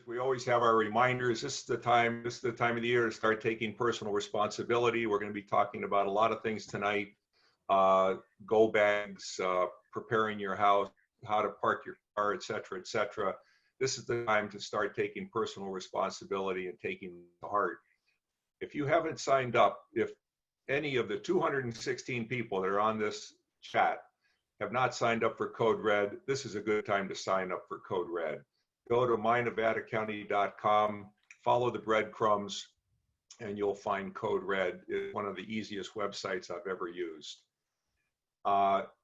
We always have our reminders. This is the time of the year to start taking personal responsibility. We're going to be talking about a lot of things tonight. Go bags, preparing your house, how to park your car, et cetera, et cetera. This is the time to start taking personal responsibility and taking it to heart. If you haven't signed up, if any of the 216 people that are on this chat have not signed up for Code Red, this is a good time to sign up for Code Red. Go to mynevadacounty.com, follow the breadcrumbs, and you'll find Code Red. It's one of the easiest websites I've ever used.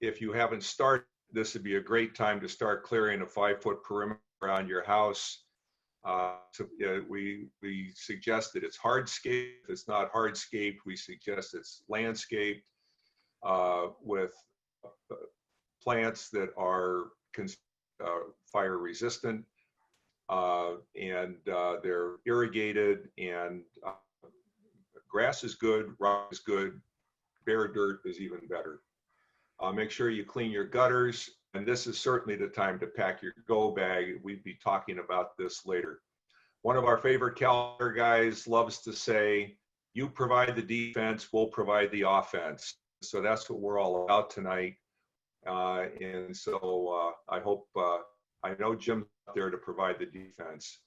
If you haven't started, this would be a great time to start clearing a 5-foot perimeter around your house. We suggest that it's hardscaped. If it's not hardscaped, we suggest it's landscaped with plants that are fire resistant, and they're irrigated, and grass is good, rock is good, bare dirt is even better. Make sure you clean your gutters, and this is certainly the time to pack your go bag. We'd be talking about this later. One of our favorite calendar guys loves to say, you provide the defense, we'll provide the offense. So that's what we're all about tonight. And so I hope, I know Jim's out there to provide the defense.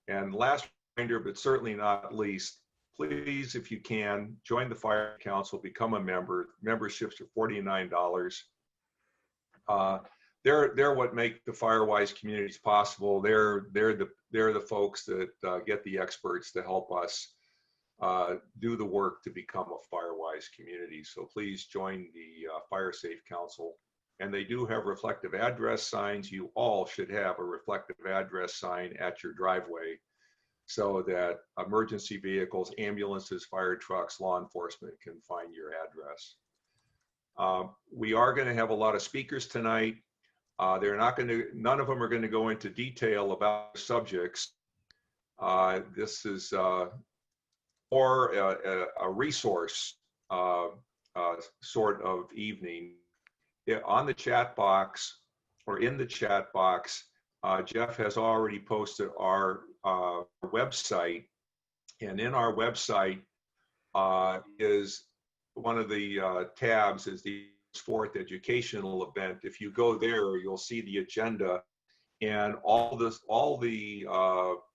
And last reminder, but certainly not least, please, if you can, join the Fire Council, become a member. Memberships are $49. They're what make the Firewise communities possible. They're the folks that get the experts to help us do the work to become a Firewise community. So please join the Fire Safe Council. And they do have reflective address signs. You all should have a reflective address sign at your driveway, so that emergency vehicles, ambulances, fire trucks, law enforcement can find your address. We are going to have a lot of speakers tonight. None of them are going to go into detail about subjects. This is more a resource sort of evening. On the chat box, or in the chat box, Jeff has already posted our website, and in our website is one of the tabs is the fourth educational event. If you go there, you'll see the agenda, and all the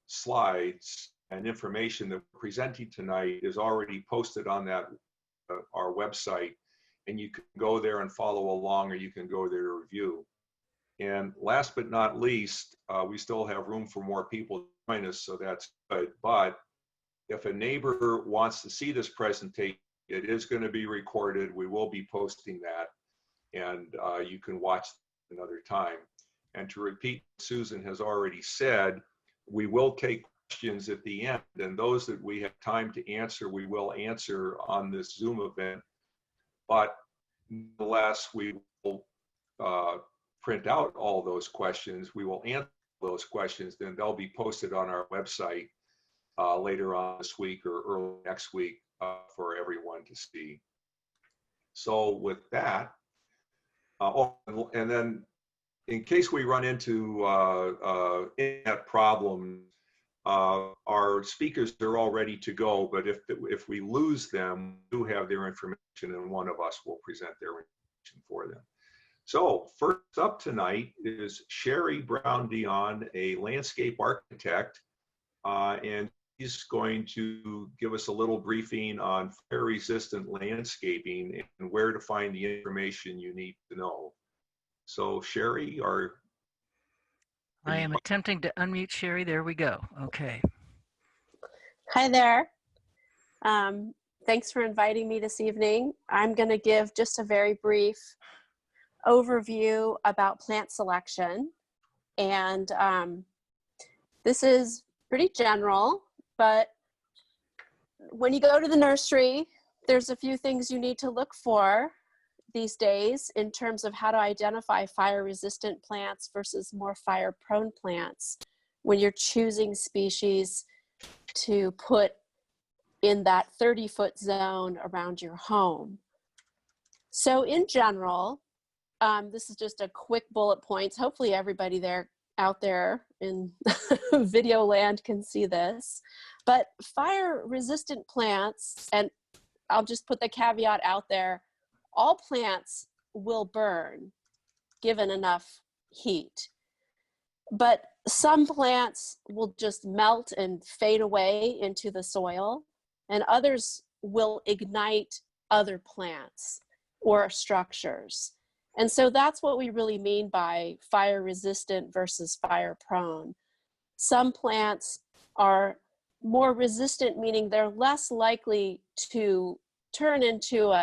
slides and information that we're presenting tonight is already posted on that our website, and you can go there and follow along, or you can go there to review. And last but not least, we still have room for more people to join us, so that's good. But if a neighbor wants to see this presentation, it is going to be recorded. We will be posting that, and you can watch another time. And to repeat what Susan has already said, we will take questions at the end, and those that we have time to answer, we will answer on this Zoom event. But nonetheless, we will print out all those questions. We will answer those questions, then they'll be posted on our website later on this week or early next week for everyone to see. So with that, and then in case we run into internet problems, our speakers are all ready to go, but if we lose them, we do have their information, and one of us will present their information for them. So first up tonight is Sherry Brown Dion, a landscape architect, and she's going to give us a little briefing on fire-resistant landscaping and where to find the information you need to know. So Sherry, I am attempting to unmute Sherry. There we go. Okay. Hi there. Thanks for inviting me this evening. I'm going to give just a very brief overview about plant selection. And this is pretty general, but when you go to the nursery, there's a few things you need to look for these days in terms of how to identify fire-resistant plants versus more fire-prone plants when you're choosing species to put in that 30-foot zone around your home. So in general, this is just a quick bullet points. Hopefully everybody there out there in video land can see this, but fire resistant plants, and I'll just put the caveat out there, all plants will burn given enough heat. But some plants will just melt and fade away into the soil, and others will ignite other plants or structures. And so that's what we really mean by fire resistant versus fire prone. Some plants are more resistant, meaning they're less likely to turn into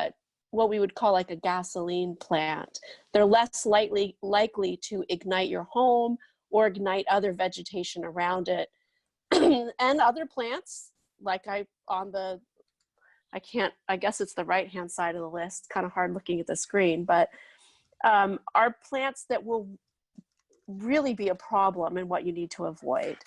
what we would call like a gasoline plant. They're less likely to ignite your home or ignite other vegetation around it. And other plants, like I guess it's the right-hand side of the list, kind of hard looking at the screen, but are plants that will really be a problem and what you need to avoid.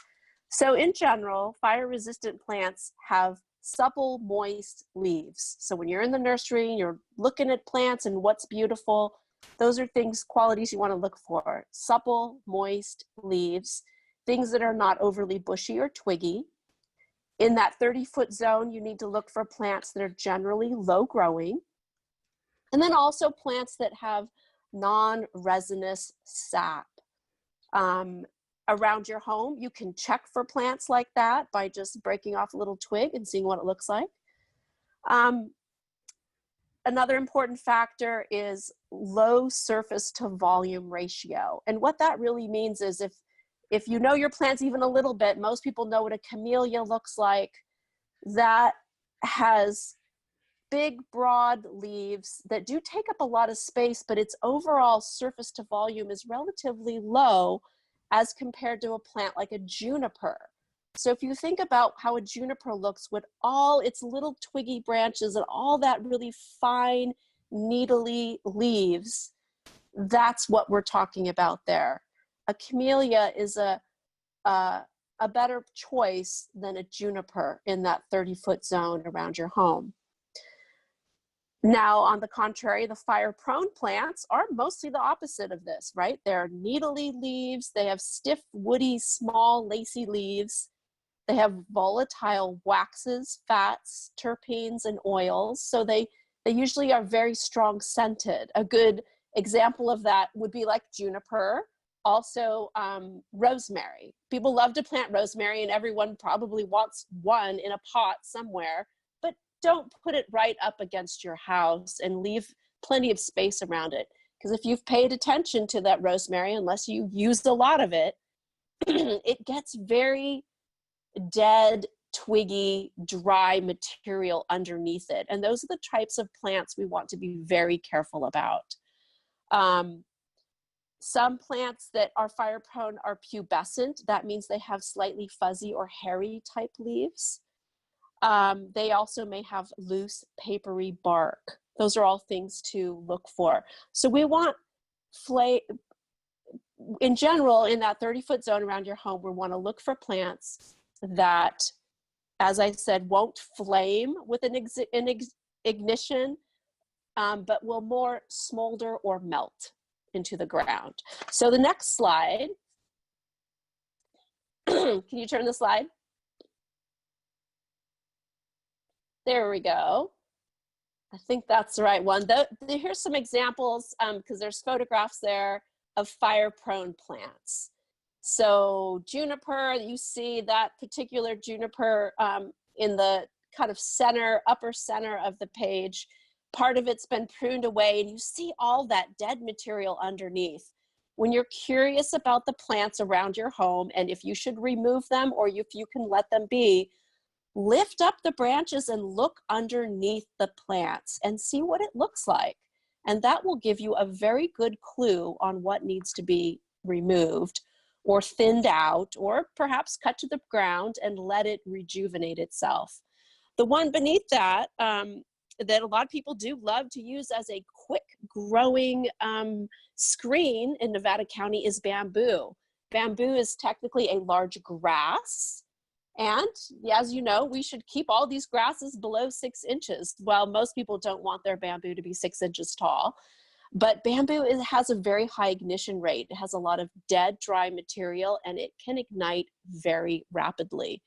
So in general, fire-resistant plants have supple, moist leaves. So when you're in the nursery and you're looking at plants and what's beautiful, those are qualities you want to look for. Supple, moist leaves, things that are not overly bushy or twiggy. In that 30-foot zone, you need to look for plants that are generally low growing. And then also plants that have non-resinous sap. Around your home, you can check for plants like that by just breaking off a little twig and seeing what it looks like. Another important factor is low surface to volume ratio. And what that really means is if you know your plants even a little bit, most people know what a camellia looks like. That has big, broad leaves that do take up a lot of space, but its overall surface to volume is relatively low as compared to a plant like a juniper. So if you think about how a juniper looks with all its little twiggy branches and all that really fine, needly leaves, that's what we're talking about there. A camellia is a better choice than a juniper in that 30-foot zone around your home. Now, on the contrary, the fire-prone plants are mostly the opposite of this, right? They're needly leaves. They have stiff, woody, small, lacy leaves. They have volatile waxes, fats, terpenes, and oils. So they usually are very strong scented. A good example of that would be like juniper, also rosemary. People love to plant rosemary, and everyone probably wants one in a pot somewhere. Don't put it right up against your house and leave plenty of space around it. Because if you've paid attention to that rosemary, unless you use a lot of it, it gets very dead, twiggy, dry material underneath it. And those are the types of plants we want to be very careful about. Some plants that are fire prone are pubescent. That means they have slightly fuzzy or hairy type leaves. They also may have loose, papery bark. Those are all things to look for. So we want in general, in that 30-foot zone around your home, we want to look for plants that, as I said, won't flame with an ignition, but will more smolder or melt into the ground. So the next slide, can you turn the slide? There we go. I think that's the right one. Here's some examples, because there's photographs there of fire-prone plants. So juniper, you see that particular juniper in the kind of upper center of the page. Part of it's been pruned away, and you see all that dead material underneath. When you're curious about the plants around your home, and if you should remove them or if you can let them be, lift up the branches and look underneath the plants and see what it looks like. And that will give you a very good clue on what needs to be removed or thinned out, or perhaps cut to the ground and let it rejuvenate itself. The one beneath that, that a lot of people do love to use as a quick growing screen in Nevada County is bamboo. Bamboo is technically a large grass. And as you know, we should keep all these grasses below 6 inches. Well, most people don't want their bamboo to be 6 inches tall. But bamboo has a very high ignition rate. It has a lot of dead, dry material, and it can ignite very rapidly.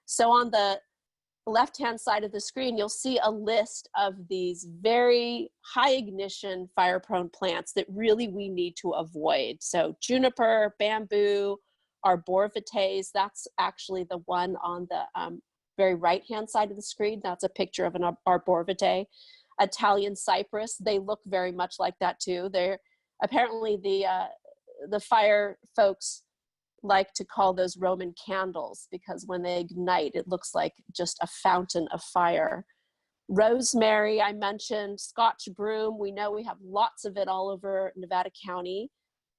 So on the left-hand side of the screen, you'll see a list of these very high ignition fire-prone plants that really we need to avoid. So juniper, bamboo, arborvitaes, that's actually the one on the very right-hand side of the screen. That's a picture of an arborvitae. Italian cypress, they look very much like that too. They're apparently the fire folks like to call those Roman candles because when they ignite, it looks like just a fountain of fire. Rosemary, I mentioned. Scotch broom, we know we have lots of it all over Nevada County.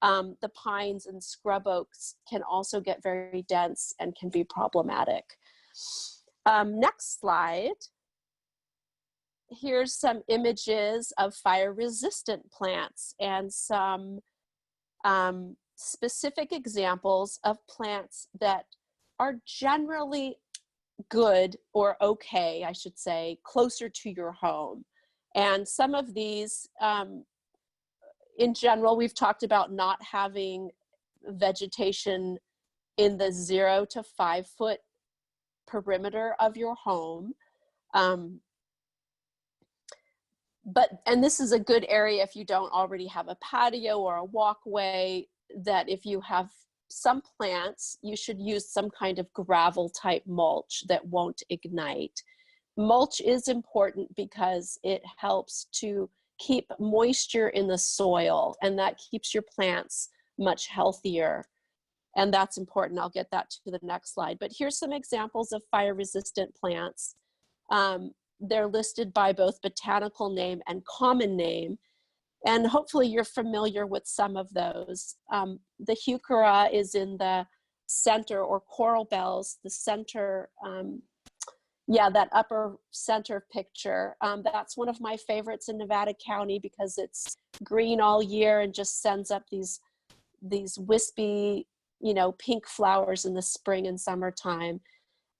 The pines and scrub oaks can also get very dense and can be problematic. Next slide. Here's some images of fire-resistant plants and some specific examples of plants that are generally good or okay, I should say, closer to your home. And some of these, in general, we've talked about not having vegetation in the 0 to 5 foot perimeter of your home. And this is a good area if you don't already have a patio or a walkway, that if you have some plants, you should use some kind of gravel type mulch that won't ignite. Mulch is important because it helps to keep moisture in the soil, and that keeps your plants much healthier. And that's important. I'll get that to the next slide. But here's some examples of fire-resistant plants. They're listed by both botanical name and common name. And hopefully you're familiar with some of those. The heuchera is in the center, or coral bells, the center, that upper center picture. That's one of my favorites in Nevada County because it's green all year and just sends up these wispy, pink flowers in the spring and summertime.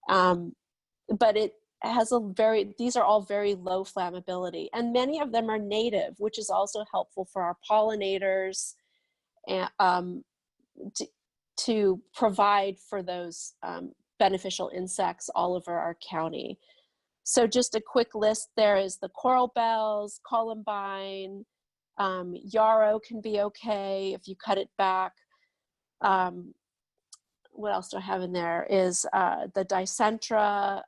But it has these are all very low flammability, and many of them are native, which is also helpful for our pollinators and to provide for those beneficial insects all over our county. So just a quick list, there is the coral bells, columbine, yarrow can be okay if you cut it back. What else do I have in there is the dicentra,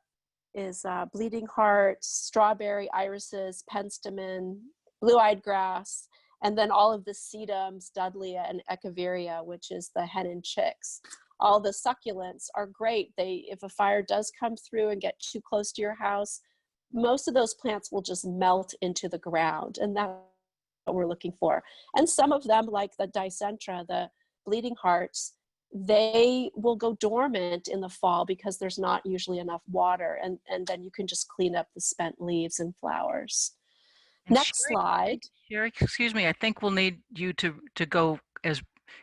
is bleeding heart, strawberry, irises, penstemon, blue-eyed grass, and then all of the sedums, dudleya, and echeveria, which is the hen and chicks. All the succulents are great. If a fire does come through and get too close to your house, most of those plants will just melt into the ground, and that's what we're looking for. And some of them, like the dicentra, the bleeding hearts, they will go dormant in the fall because there's not usually enough water, and then you can just clean up the spent leaves and flowers. And Next slide. Sherry, excuse me, I think we'll need you to go as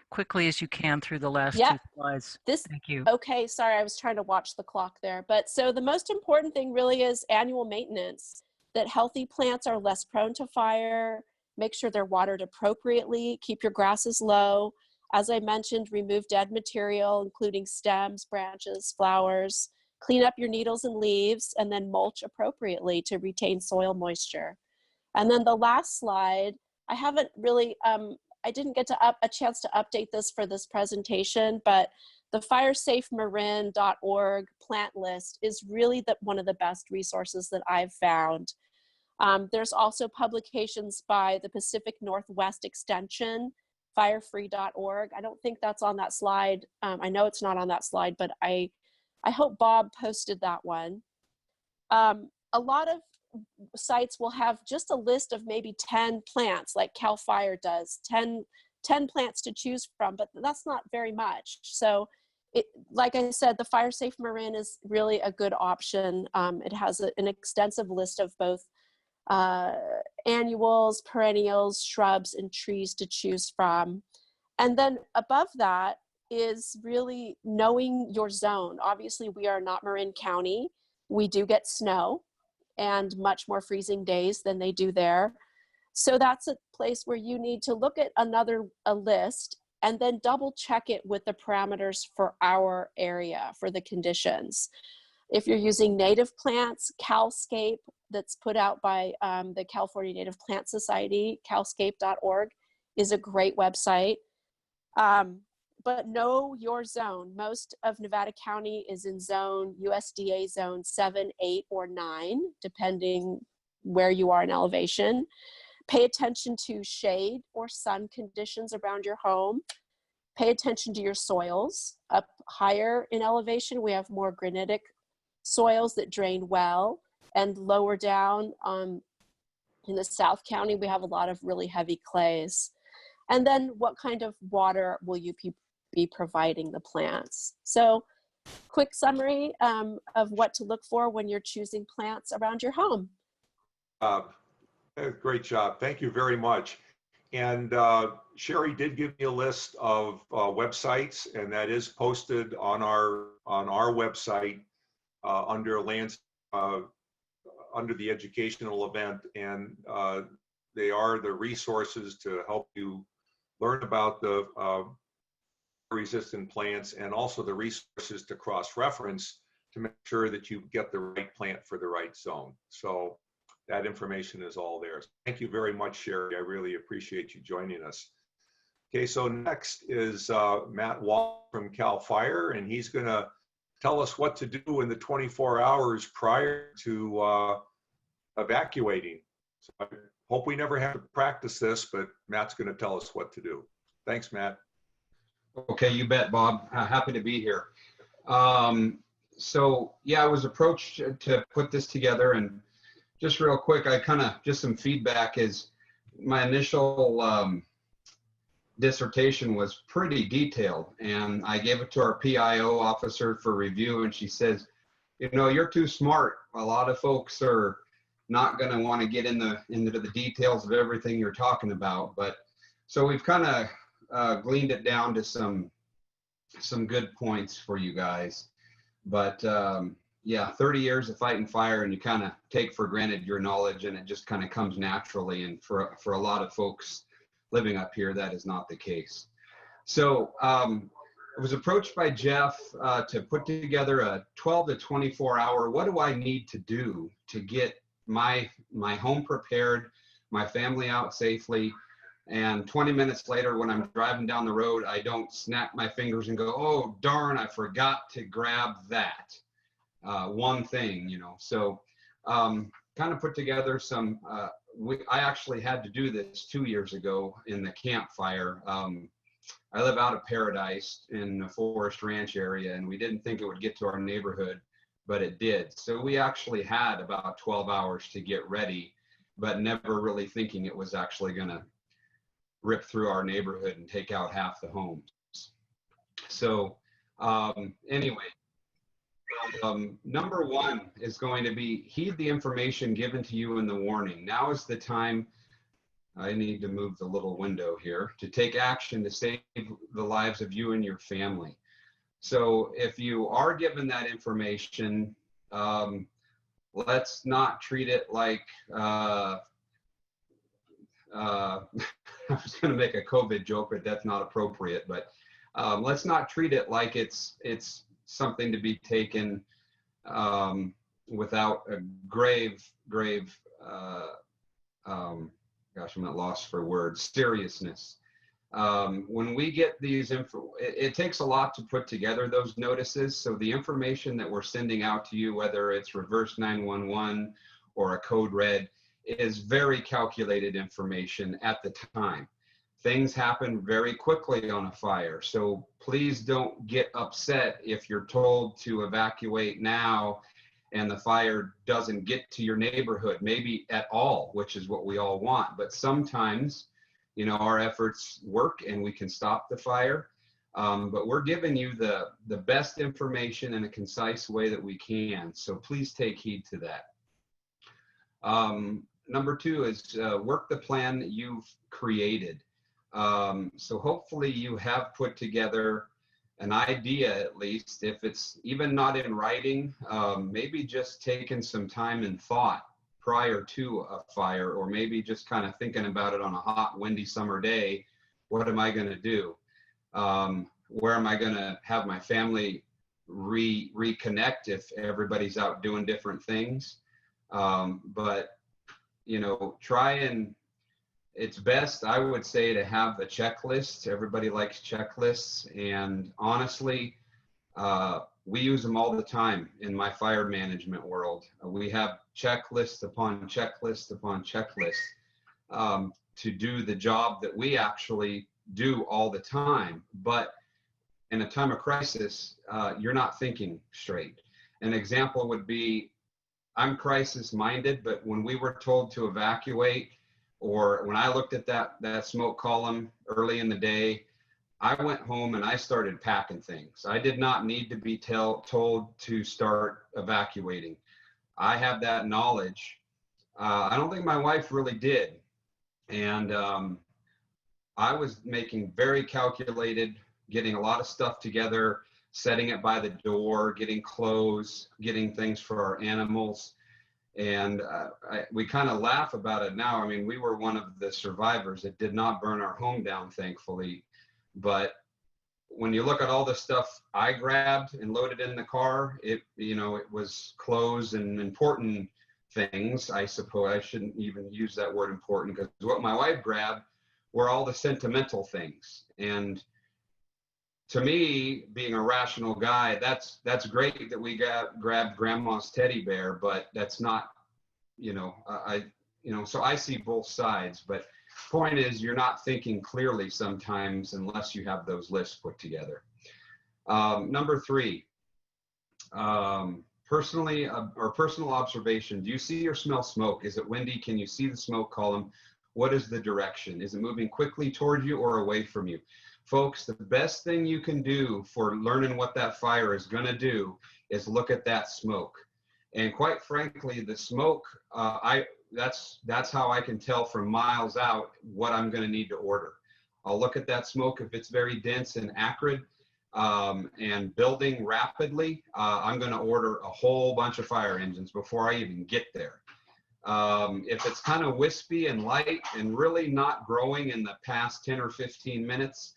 quickly as you can through the last two slides. Thank you. Okay, sorry, I was trying to watch the clock there. But so the most important thing really is annual maintenance, that healthy plants are less prone to fire, make sure they're watered appropriately, keep your grasses low. As I mentioned, remove dead material, including stems, branches, flowers, clean up your needles and leaves, and then mulch appropriately to retain soil moisture. And then the last slide, I haven't really, I didn't get a chance to update this for this presentation, but the firesafemarin.org plant list is really one of the best resources that I've found. There's also publications by the Pacific Northwest Extension, firefree.org. I don't think that's on that slide. I know it's not on that slide, but I hope Bob posted that one. A lot of sites will have just a list of maybe 10 plants, like CAL FIRE does, 10 plants to choose from, but that's not very much. So like I said, the Fire Safe Marin is really a good option. It has an extensive list of both annuals, perennials, shrubs, and trees to choose from. And then above that is really knowing your zone. Obviously, we are not Marin County. We do get snow and much more freezing days than they do there. So that's a place where you need to look at a list and then double check it with the parameters for our area, for the conditions. If you're using native plants, CalScape, that's put out by the California Native Plant Society, calscape.org, is a great website. But know your zone. Most of Nevada County is in USDA zone 7, 8, or 9, depending where you are in elevation. Pay attention to shade or sun conditions around your home. Pay attention to your soils. Up higher in elevation, we have more granitic soils that drain well, and lower down in the South County, we have a lot of really heavy clays. And then what kind of water will you be providing the plants? So quick summary of what to look for when you're choosing plants around your home. Great job. Thank you very much. And Sherry did give me a list of websites, and that is posted on our website under under the educational event, and they are the resources to help you learn about the resistant plants, and also the resources to cross-reference to make sure that you get the right plant for the right zone. So that information is all there. Thank you very much, Sherry. I really appreciate you joining us. Okay, so next is Matt Wall from CAL FIRE, and he's going to tell us what to do in the 24 hours prior to evacuating. So I hope we never have to practice this, but Matt's going to tell us what to do. Thanks, Matt. Okay, you bet, Bob. Happy to be here. So yeah, I was approached to put this together, and just real quick, just some feedback is my initial dissertation was pretty detailed, and I gave it to our PIO officer for review, and she says, you know, you're too smart. A lot of folks are not going to want to get into the details of everything you're talking about. But so we've kind of gleaned it down to some good points for you guys. But yeah, 30 years of fighting fire, and you kind of take for granted your knowledge, and it just kind of comes naturally. And for a lot of folks living up here, that is not the case. So I was approached by Jeff to put together a 12 to 24 hour, what do I need to do to get my home prepared, my family out safely, and 20 minutes later when I'm driving down the road, I don't snap my fingers and go, oh darn, I forgot to grab that one thing, you know. So kind of put together some I actually had to do this 2 years ago in the campfire. I live out of Paradise in the Forest Ranch area, and we didn't think it would get to our neighborhood, but it did. So we actually had about 12 hours to get ready, but never really thinking it was actually going to rip through our neighborhood and take out half the homes. So anyway, number one is going to be heed the information given to you in the warning. Now is the time. I need to move the little window here to take action to save the lives of you and your family. So if you are given that information, let's not treat it like, I was going to make a COVID joke, but that's not appropriate. But let's not treat it like it's something to be taken without a grave, gosh, I'm at loss for words, seriousness. When we get these it takes a lot to put together those notices. So the information that we're sending out to you, whether it's reverse 911 or a code red, is very calculated information at the time. Things happen very quickly on a fire. So please don't get upset if you're told to evacuate now and the fire doesn't get to your neighborhood, maybe at all, which is what we all want. But sometimes, you know, our efforts work and we can stop the fire. But we're giving you the best information in a concise way that we can. So please take heed to that. Number two is work the plan that you've created. So hopefully you have put together an idea, at least, if it's even not in writing, maybe just taking some time and thought prior to a fire, or maybe just kind of thinking about it on a hot, windy summer day. What am I going to do? Where am I going to have my family reconnect if everybody's out doing different things? But, you know, it's best, I would say, to have a checklist. Everybody likes checklists. And honestly, we use them all the time in my fire management world. We have checklist upon checklist upon checklist to do the job that we actually do all the time. But in a time of crisis, you're not thinking straight. An example would be, I'm crisis minded, but when we were told to evacuate, or when I looked at that smoke column early in the day, I went home and I started packing things. I did not need to be told to start evacuating. I have that knowledge. I don't think my wife really did. And I was making very calculated, getting a lot of stuff together, setting it by the door, getting clothes, getting things for our animals. And we kind of laugh about it now. I mean, we were one of the survivors. It did not burn our home down, thankfully. But when you look at all the stuff I grabbed and loaded in the car, it was clothes and important things. I suppose I shouldn't even use that word important, because what my wife grabbed were all the sentimental things. And to me, being a rational guy, that's great that we grabbed grandma's teddy bear, but that's not, so I see both sides. But point is, you're not thinking clearly sometimes unless you have those lists put together. Number 3, personal observation. Do you see or smell smoke? Is it windy? Can you see the smoke column? What is the direction? Is it moving quickly toward you or away from you? Folks, the best thing you can do for learning what that fire is going to do is look at that smoke. And quite frankly, the smoke, that's how I can tell from miles out what I'm going to need to order. I'll look at that smoke. If it's very dense and acrid and building rapidly, I'm going to order a whole bunch of fire engines before I even get there. If it's kind of wispy and light and really not growing in the past 10 or 15 minutes,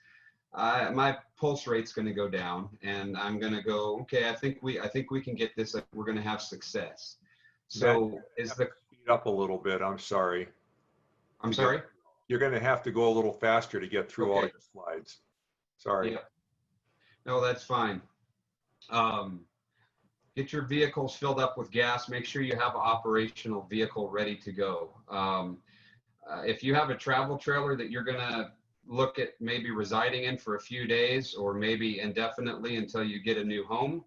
my pulse rate's going to go down, and I'm going to go, okay, I think we can get this. We're going to have success. So speed up a little bit. I'm sorry. You're going to have to go a little faster to get through all your slides. Sorry. Yeah. No, that's fine. Get your vehicles filled up with gas. Make sure you have an operational vehicle ready to go. If you have a travel trailer that you're going to look at maybe residing in for a few days or maybe indefinitely until you get a new home,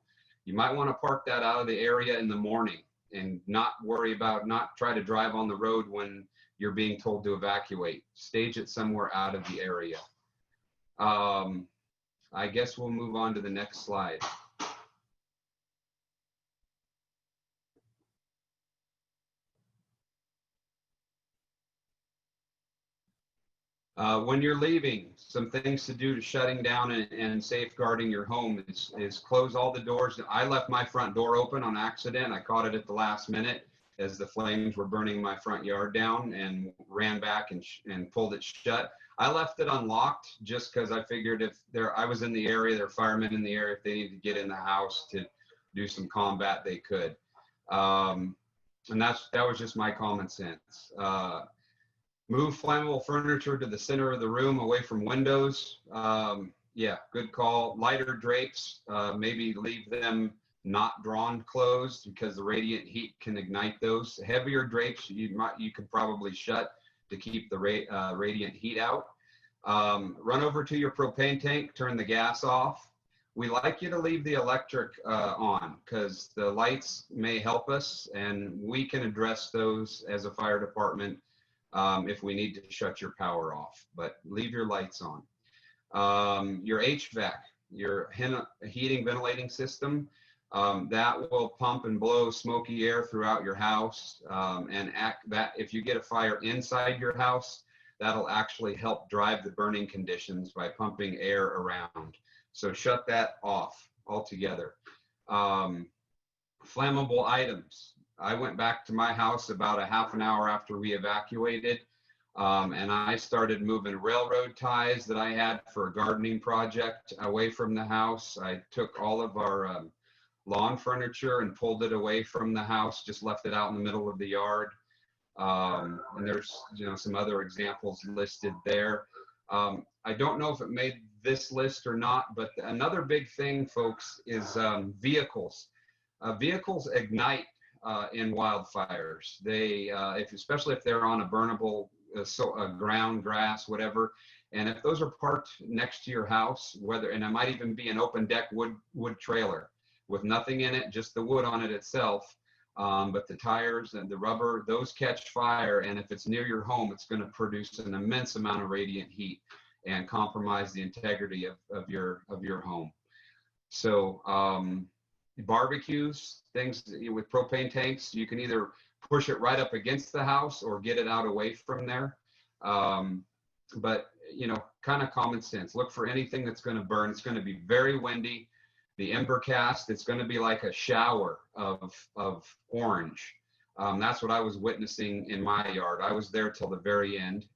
you might want to park that out of the area in the morning and not try to drive on the road when you're being told to evacuate. Stage it somewhere out of the area. I guess we'll move on to the next slide. When you're leaving, some things to do to shutting down and safeguarding your home is close all the doors. I left my front door open on accident. I caught it at the last minute as the flames were burning my front yard down, and ran back and pulled it shut. I left it unlocked just because I figured I was in the area, there are firemen in the area, if they needed to get in the house to do some combat, they could. And that was just my common sense. Move flammable furniture to the center of the room, away from windows. Yeah, good call. Lighter drapes, maybe leave them not drawn closed because the radiant heat can ignite those. Heavier drapes you could probably shut to keep the radiant heat out. Run over to your propane tank, turn the gas off. We like you to leave the electric on because the lights may help us, and we can address those as a fire department if we need to shut your power off, but leave your lights on. Your HVAC, your heating ventilating system, that will pump and blow smoky air throughout your house, and if you get a fire inside your house, that'll actually help drive the burning conditions by pumping air around. So shut that off altogether. Flammable items. I went back to my house about a half an hour after we evacuated, and I started moving railroad ties that I had for a gardening project away from the house. I took all of our lawn furniture and pulled it away from the house, just left it out in the middle of the yard. And there's, you know, some other examples listed there. I don't know if it made this list or not, but another big thing, folks, is vehicles. Vehicles ignite in wildfires. They, especially if they're on a burnable ground, grass, whatever, and if those are parked next to your house, and it might even be an open deck wood trailer with nothing in it, just the wood on it itself, but the tires and the rubber, those catch fire, and if it's near your home, it's going to produce an immense amount of radiant heat and compromise the integrity of your home. So barbecues, things with propane tanks, you can either push it right up against the house or get it out away from there. But, you know, kind of common sense. Look for anything that's going to burn. It's going to be very windy. The ember cast, it's going to be like a shower of orange. That's what I was witnessing in my yard. I was there till the very end,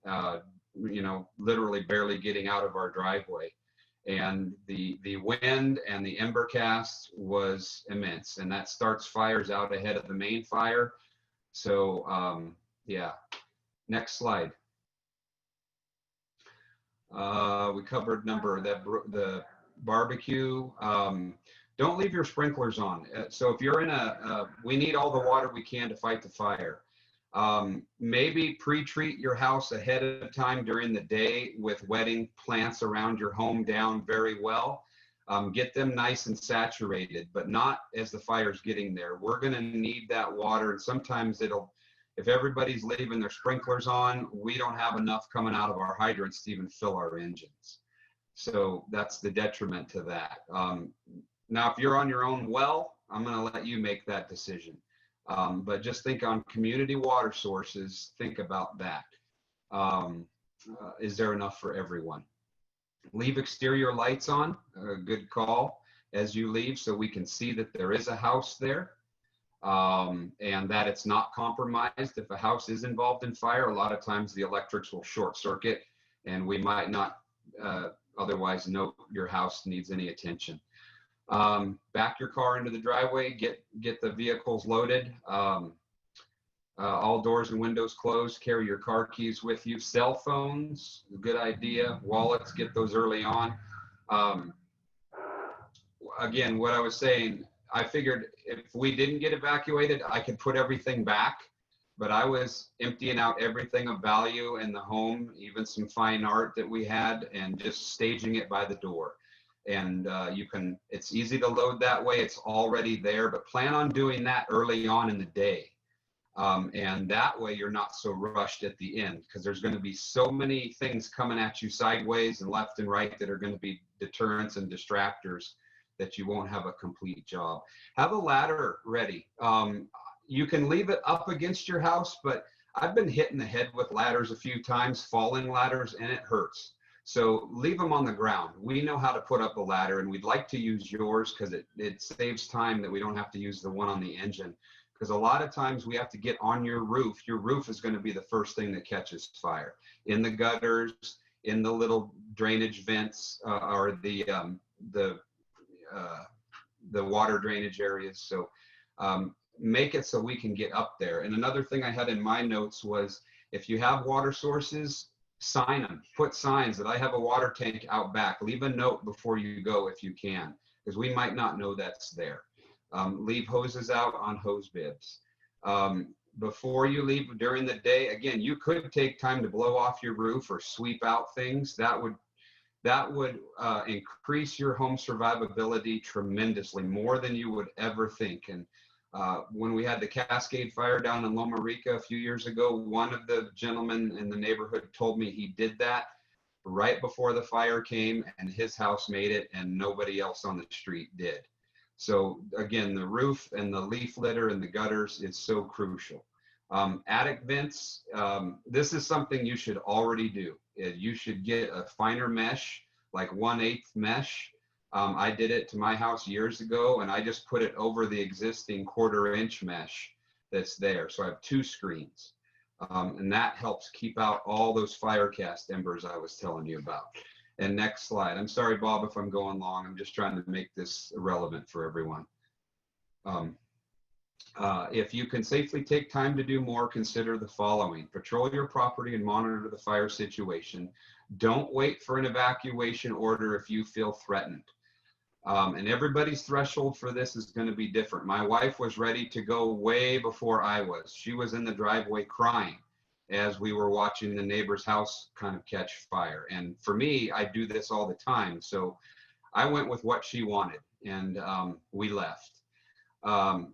you know, literally barely getting out of our driveway. And the wind and the ember cast was immense. And that starts fires out ahead of the main fire. So, yeah. Next slide. We covered the barbecue. Don't leave your sprinklers on. So if you're in we need all the water we can to fight the fire. Maybe pre-treat your house ahead of time during the day with wetting plants around your home down very well. Get them nice and saturated, but not as the fire's getting there. We're going to need that water, and sometimes if everybody's leaving their sprinklers on, we don't have enough coming out of our hydrants to even fill our engines. So that's the detriment to that. Now, if you're on your own well, I'm going to let you make that decision. But just think on community water sources, think about that. Is there enough for everyone? Leave exterior lights on, a good call, as you leave so we can see that there is a house there, and that it's not compromised. If a house is involved in fire, a lot of times the electrics will short circuit and we might not otherwise know your house needs any attention. Back your car into the driveway, get the vehicles loaded, all doors and windows closed, carry your car keys with you. Cell phones, a good idea. Wallets, get those early on. Again, what I was saying, I figured if we didn't get evacuated, I could put everything back, but I was emptying out everything of value in the home, even some fine art that we had, and just staging it by the door. And it's easy to load that way. It's already there, but plan on doing that early on in the day. And that way you're not so rushed at the end, because there's going to be so many things coming at you sideways and left and right that are going to be deterrents and distractors that you won't have a complete job. Have a ladder ready. You can leave it up against your house, but I've been hit in the head with ladders a few times, falling ladders, and it hurts. So leave them on the ground. We know how to put up a ladder, and we'd like to use yours because it saves time that we don't have to use the one on the engine. Because a lot of times we have to get on your roof. Your roof is going to be the first thing that catches fire. In the gutters, in the little drainage vents, or the water drainage areas. So make it so we can get up there. And another thing I had in my notes was, if you have water sources, sign them. Put signs that I have a water tank out back. Leave a note before you go if you can, because we might not know that's there. Leave hoses out on hose bibs. Before you leave during the day, again, you could take time to blow off your roof or sweep out things. That would increase your home survivability tremendously, more than you would ever think. And when we had the Cascade fire down in Loma Rica a few years ago, one of the gentlemen in the neighborhood told me he did that right before the fire came, and his house made it and nobody else on the street did. So again, the roof and the leaf litter and the gutters is so crucial. Attic vents, this is something you should already do. You should get a finer mesh, like 1/8 mesh. I did it to my house years ago, and I just put it over the existing 1/4 inch mesh that's there. So I have 2 screens. And that helps keep out all those fire cast embers I was telling you about. And next slide. I'm sorry, Bob, if I'm going long. I'm just trying to make this relevant for everyone. If you can safely take time to do more, consider the following. Patrol your property and monitor the fire situation. Don't wait for an evacuation order if you feel threatened. And everybody's threshold for this is going to be different. My wife was ready to go way before I was. She was in the driveway crying as we were watching the neighbor's house kind of catch fire. And for me, I do this all the time. So I went with what she wanted, and we left.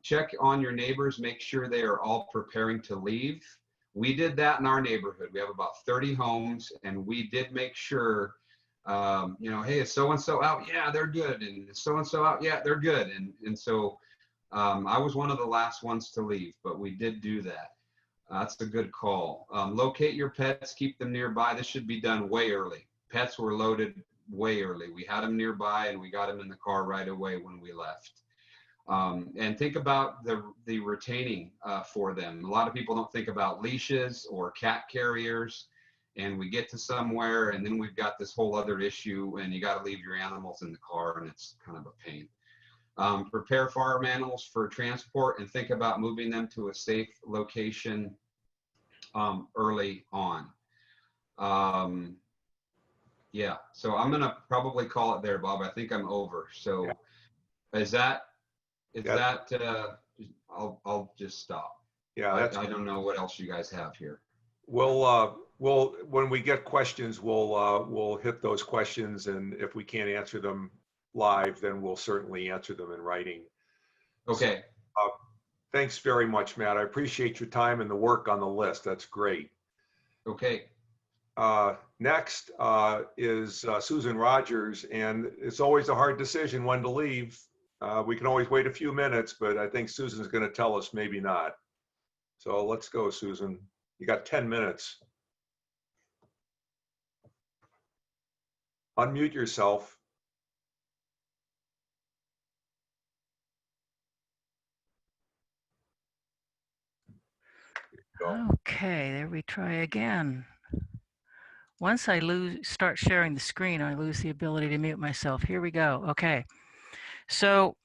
Check on your neighbors, make sure they are all preparing to leave. We did that in our neighborhood. We have about 30 homes, and we did make sure, hey, is so-and-so out? Yeah, they're good. And is so-and-so out? Yeah, they're good. And so I was one of the last ones to leave, but we did do that. That's a good call. Locate your pets, keep them nearby. This should be done way early. Pets were loaded way early. We had them nearby, and we got them in the car right away when we left. And think about the retaining for them. A lot of people don't think about leashes or cat carriers, and we get to somewhere and then we've got this whole other issue, and you got to leave your animals in the car, and it's kind of a pain. Prepare farm animals for transport and think about moving them to a safe location early on. Yeah, so I'm gonna probably call it there, Bob. I think I'm over. So yeah. I'll just stop. Yeah, I don't know what else you guys have here. We'll when we get questions, we'll hit those questions, and if we can't answer them live, then we'll certainly answer them in writing. Okay. So, thanks very much, Matt. I appreciate your time and the work on the list. That's great. Okay. Next is Susan Rogers, and it's always a hard decision when to leave. We can always wait a few minutes, but I think Susan's going to tell us maybe not. So let's go, Susan. You got 10 minutes. Unmute yourself. Okay, there we try again. Once I start sharing the screen, I lose the ability to mute myself. Here we go. Okay. So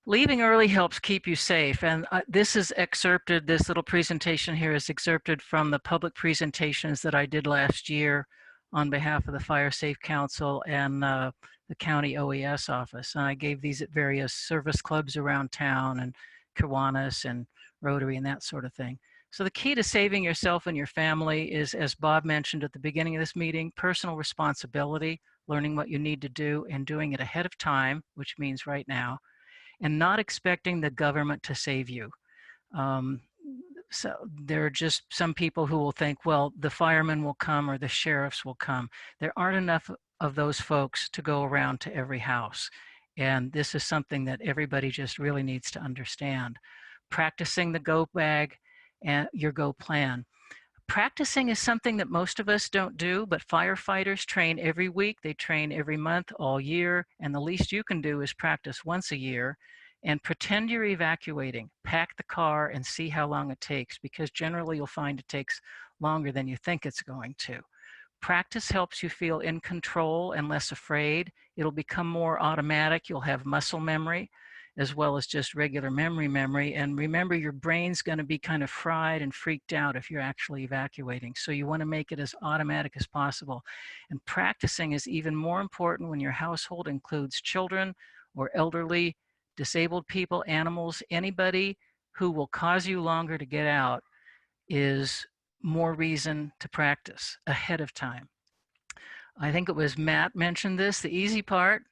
leaving early helps keep you safe. And this is excerpted, this little presentation here is excerpted from the public presentations that I did last year on behalf of the Fire Safe Council and the county OES office. And I gave these at various service clubs around town and Kiwanis and Rotary and that sort of thing. So the key to saving yourself and your family is, as Bob mentioned at the beginning of this meeting, personal responsibility, learning what you need to do and doing it ahead of time, which means right now, and not expecting the government to save you. So there are just some people who will think, well, the firemen will come or the sheriffs will come. There aren't enough of those folks to go around to every house. And this is something that everybody just really needs to understand. Practicing the go bag and your go plan. Practicing is something that most of us don't do, but firefighters train every week, they train every month, all year, and the least you can do is practice once a year and pretend you're evacuating. Pack the car and see how long it takes, because generally you'll find it takes longer than you think it's going to. Practice helps you feel in control and less afraid. It'll become more automatic. You'll have muscle memory as well as just regular memory. And remember, your brain's going to be kind of fried and freaked out if you're actually evacuating. So you want to make it as automatic as possible. And practicing is even more important when your household includes children or elderly, disabled people, animals. Anybody who will cause you longer to get out is more reason to practice ahead of time. I think it was Matt mentioned this. The easy part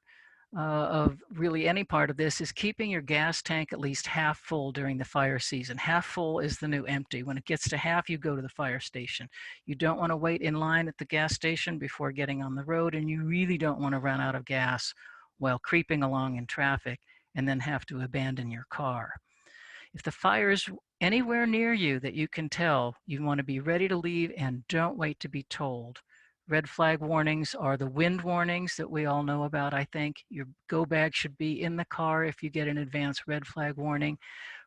of really any part of this is keeping your gas tank at least half full during the fire season. Half full is the new empty. When it gets to half, you go to the fire station. You don't want to wait in line at the gas station before getting on the road, and you really don't want to run out of gas while creeping along in traffic and then have to abandon your car. If the fire is anywhere near you that you can tell, you want to be ready to leave and don't wait to be told. Red flag warnings are the wind warnings that we all know about, I think. Your go bag should be in the car if you get an advance red flag warning.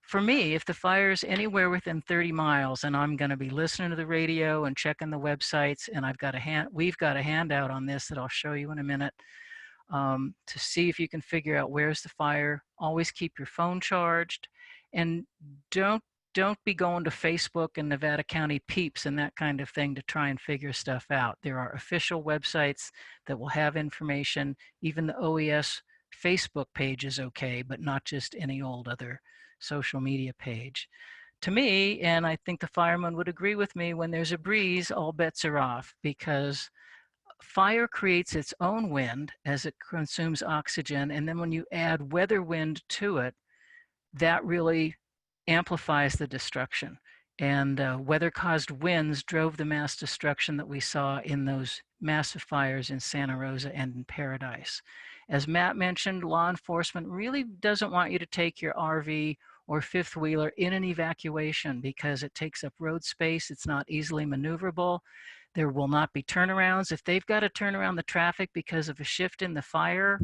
for me, if the fire is anywhere within 30 miles and I'm going to be listening to the radio and checking the websites, and we've got a handout on this that I'll show you in a minute, to see if you can figure out where's the fire. Always keep your phone charged, and don't be going to Facebook and Nevada County Peeps and that kind of thing to try and figure stuff out. There are official websites that will have information. Even the OES Facebook page is okay, but not just any old other social media page. To me, and I think the firemen would agree with me, when there's a breeze, all bets are off, because fire creates its own wind as it consumes oxygen, and then when you add weather wind to it, that really amplifies the destruction. And weather-caused winds drove the mass destruction that we saw in those massive fires in Santa Rosa and in Paradise. As Matt mentioned, law enforcement really doesn't want you to take your RV or fifth wheeler in an evacuation because it takes up road space. It's not easily maneuverable. There will not be turnarounds. If they've got to turn around the traffic because of a shift in the fire,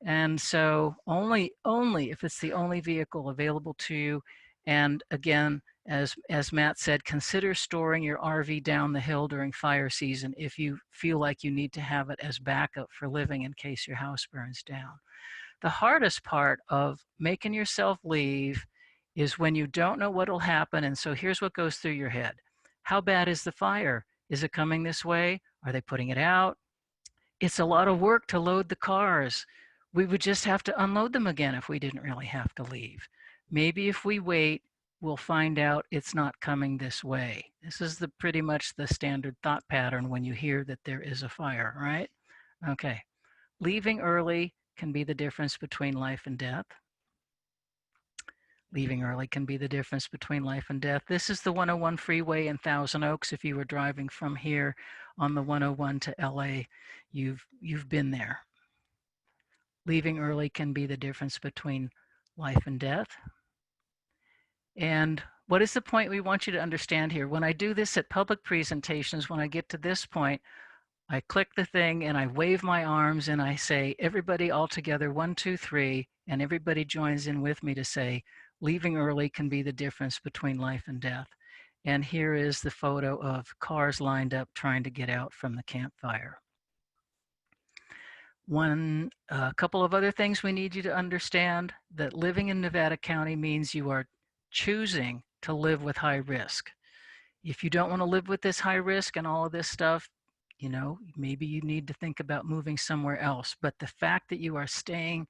and so only if it's the only vehicle available to you. And again, as Matt said, consider storing your RV down the hill during fire season if you feel like you need to have it as backup for living in case your house burns down. The hardest part of making yourself leave is when you don't know what'll happen. And so here's what goes through your head. How bad is the fire? Is it coming this way? Are they putting it out? It's a lot of work to load the cars. We would just have to unload them again if we didn't really have to leave. Maybe if we wait, we'll find out it's not coming this way. This is pretty much the standard thought pattern when you hear that there is a fire, right? Okay. Leaving early can be the difference between life and death. Leaving early can be the difference between life and death. This is the 101 freeway in Thousand Oaks. If you were driving from here on the 101 to LA, you've been there. Leaving early can be the difference between life and death. And what is the point we want you to understand here? When I do this at public presentations, when I get to this point, I click the thing and I wave my arms and I say, everybody all together, 1, 2, 3, and everybody joins in with me to say, leaving early can be the difference between life and death. And here is the photo of cars lined up trying to get out from the campfire. A couple of other things we need you to understand: that living in Nevada County means you are choosing to live with high risk. If you don't want to live with this high risk and all of this stuff, you know, maybe you need to think about moving somewhere else. But the fact that you are staying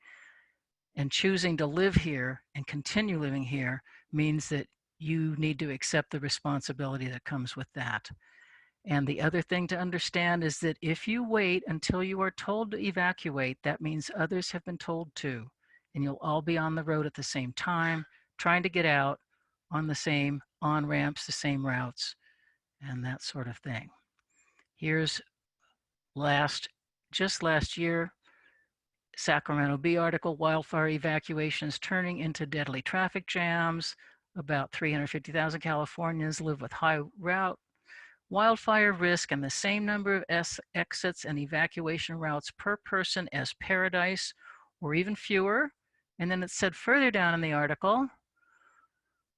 and choosing to live here and continue living here means that you need to accept the responsibility that comes with that. And the other thing to understand is that if you wait until you are told to evacuate, that means others have been told to, and you'll all be on the road at the same time, trying to get out on the same on-ramps, the same routes, and that sort of thing. Here's just last year, Sacramento Bee article, wildfire evacuations turning into deadly traffic jams. About 350,000 Californians live with high wildfire risk and the same number of exits and evacuation routes per person as Paradise, or even fewer. And then it said further down in the article,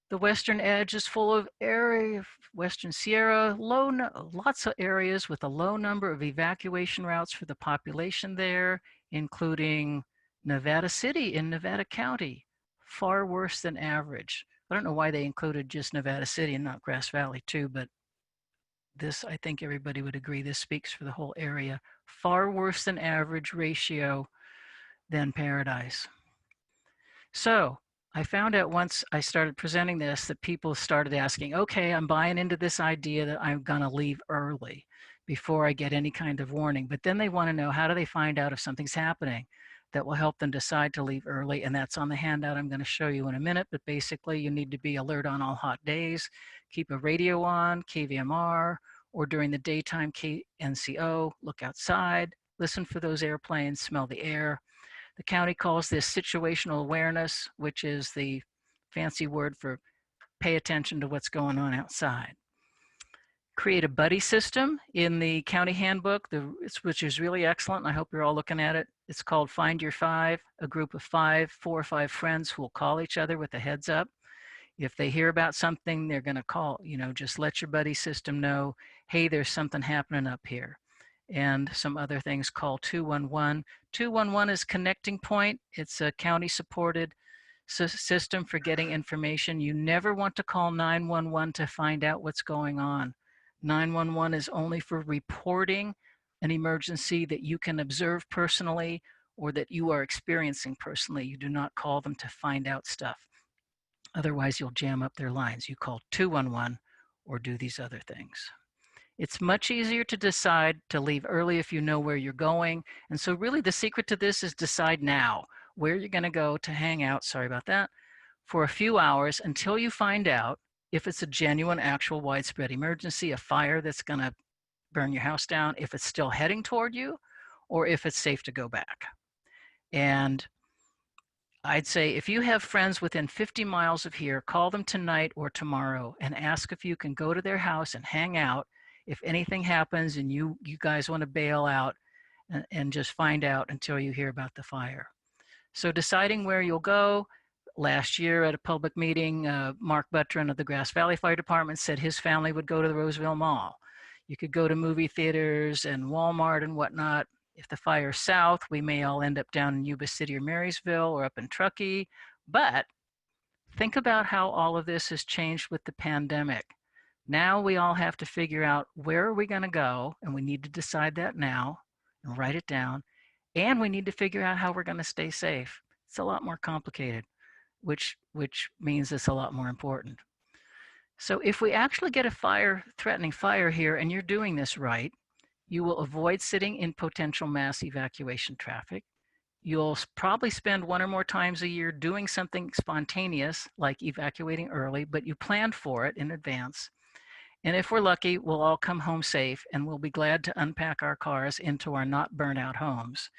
the western edge is full of Western Sierra, lots of areas with a low number of evacuation routes for the population there, including Nevada City in Nevada County, far worse than average. I don't know why they included just Nevada City and not Grass Valley too, but this, I think everybody would agree, this speaks for the whole area. Far worse than average ratio than Paradise. So I found out once I started presenting this that people started asking, okay, I'm buying into this idea that I'm gonna leave early before I get any kind of warning. But then they wanna know, how do they find out if something's happening that will help them decide to leave early? And that's on the handout I'm gonna show you in a minute. But basically you need to be alert on all hot days, keep a radio on, KVMR, or during the daytime, KNCO, look outside, listen for those airplanes, smell the air. The county calls this situational awareness, which is the fancy word for pay attention to what's going on outside. create a buddy system in the county handbook, which is really excellent. And I hope you're all looking at it. It's called Find Your Five, a group of 4 or 5 friends who will call each other with a heads up. If they hear about something, they're going to call, just let your buddy system know, hey, there's something happening up here. And some other things, call 211. 211 is Connecting Point. It's a county supported system for getting information. You never want to call 911 to find out what's going on. 911 is only for reporting an emergency that you can observe personally or that you are experiencing personally. You do not call them to find out stuff. Otherwise, you'll jam up their lines. You call 211 or do these other things. It's much easier to decide to leave early if you know where you're going. And so really the secret to this is decide now where you're going to go to hang out, sorry about that, for a few hours until you find out if it's a genuine, actual widespread emergency, a fire that's going to burn your house down, if it's still heading toward you, or if it's safe to go back. And I'd say if you have friends within 50 miles of here, call them tonight or tomorrow and ask if you can go to their house and hang out. If anything happens and you guys want to bail out and just find out until you hear about the fire. So deciding where you'll go. Last year at a public meeting, Mark Buttran of the Grass Valley Fire Department said his family would go to the Roseville Mall. You could go to movie theaters and Walmart and whatnot. If the fire's south, we may all end up down in Yuba City or Marysville or up in Truckee. But think about how all of this has changed with the pandemic. Now we all have to figure out where are we going to go, and we need to decide that now and write it down. And we need to figure out how we're going to stay safe. It's a lot more complicated, which means it's a lot more important. So if we actually get a threatening fire here, and you're doing this right, you will avoid sitting in potential mass evacuation traffic. You'll probably spend 1 or more times a year doing something spontaneous, like evacuating early, but you planned for it in advance. And if we're lucky, we'll all come home safe, and we'll be glad to unpack our cars into our not burnt out homes.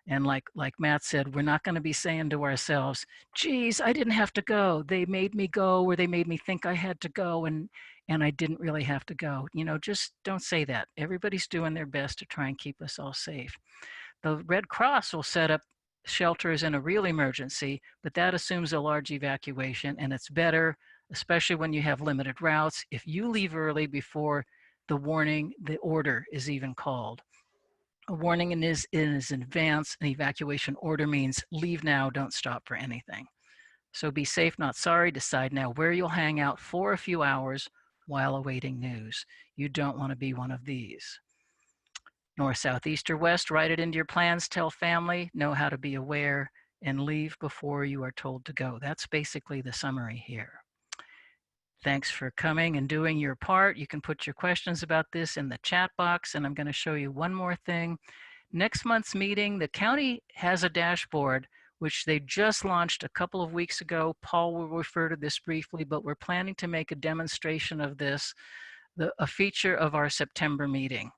And like Matt said, we're not going to be saying to ourselves, geez, I didn't have to go. They made me go, or they made me think I had to go, and I didn't really have to go. Just don't say that. Everybody's doing their best to try and keep us all safe. The Red Cross will set up shelters in a real emergency, but that assumes a large evacuation, and it's better, especially when you have limited routes, if you leave early before the order is even called. A warning is in advance. An evacuation order means leave now, don't stop for anything. So be safe, not sorry. Decide now where you'll hang out for a few hours while awaiting news. You don't want to be one of these. North, south, east, or west, write it into your plans, tell family, know how to be aware, and leave before you are told to go. That's basically the summary here. Thanks for coming and doing your part. You can put your questions about this in the chat box, and I'm going to show you one more thing. Next month's meeting, the county has a dashboard, which they just launched a couple of weeks ago. Paul will refer to this briefly, but we're planning to make a demonstration of this, a feature of our September meeting.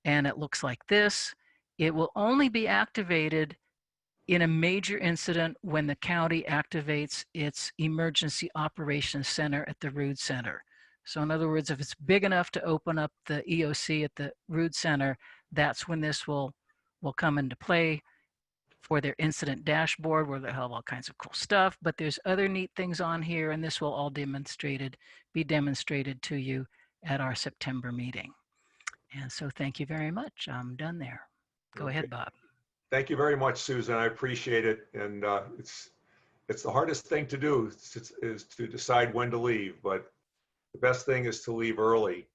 And it looks like this. It will only be activated in a major incident when the county activates its emergency operations center at the Rood Center. So in other words, if it's big enough to open up the EOC at the Rood Center, that's when this will come into play for their incident dashboard, where they have all kinds of cool stuff. But there's other neat things on here, and this will all be demonstrated to you at our September meeting. And so thank you very much. I'm done there. Go ahead, Bob. Thank you very much, Susan. I appreciate it. And it's the hardest thing to do is to decide when to leave, but the best thing is to leave early.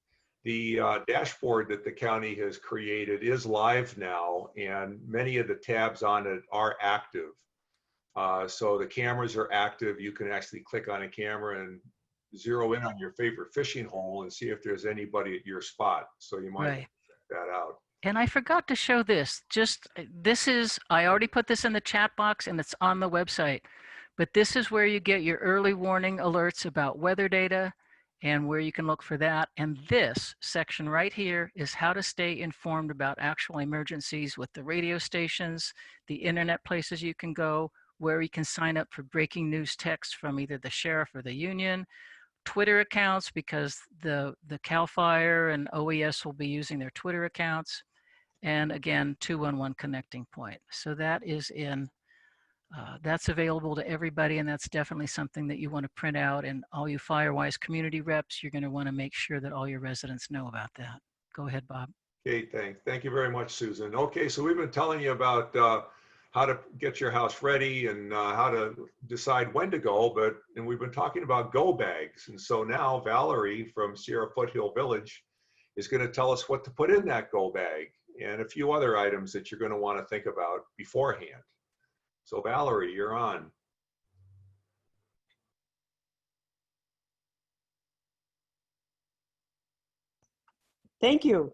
The dashboard that the county has created is live now, and many of the tabs on it are active. So the cameras are active. You can actually click on a camera and zero in on your favorite fishing hole and see if there's anybody at your spot. So you might check that out. And I forgot to show this. I already put this in the chat box and it's on the website, but this is where you get your early warning alerts about weather data and where you can look for that. And this section right here is how to stay informed about actual emergencies with the radio stations, the internet places you can go, where you can sign up for breaking news text from either the sheriff or the union, Twitter accounts because the CAL FIRE and OES will be using their Twitter accounts. And again, 211 connecting point. So that is in, that's available to everybody, and that's definitely something that you want to print out. And all you Firewise community reps, you're going to want to make sure that all your residents know about that. Go ahead, Bob. Okay, thank you very much, Susan. Okay, so we've been telling you about how to get your house ready and how to decide when to go, and we've been talking about go bags. And so now Valerie from Sierra Foothill Village is going to tell us what to put in that go bag and a few other items that you're going to want to think about beforehand. So Valerie, you're on. Thank you.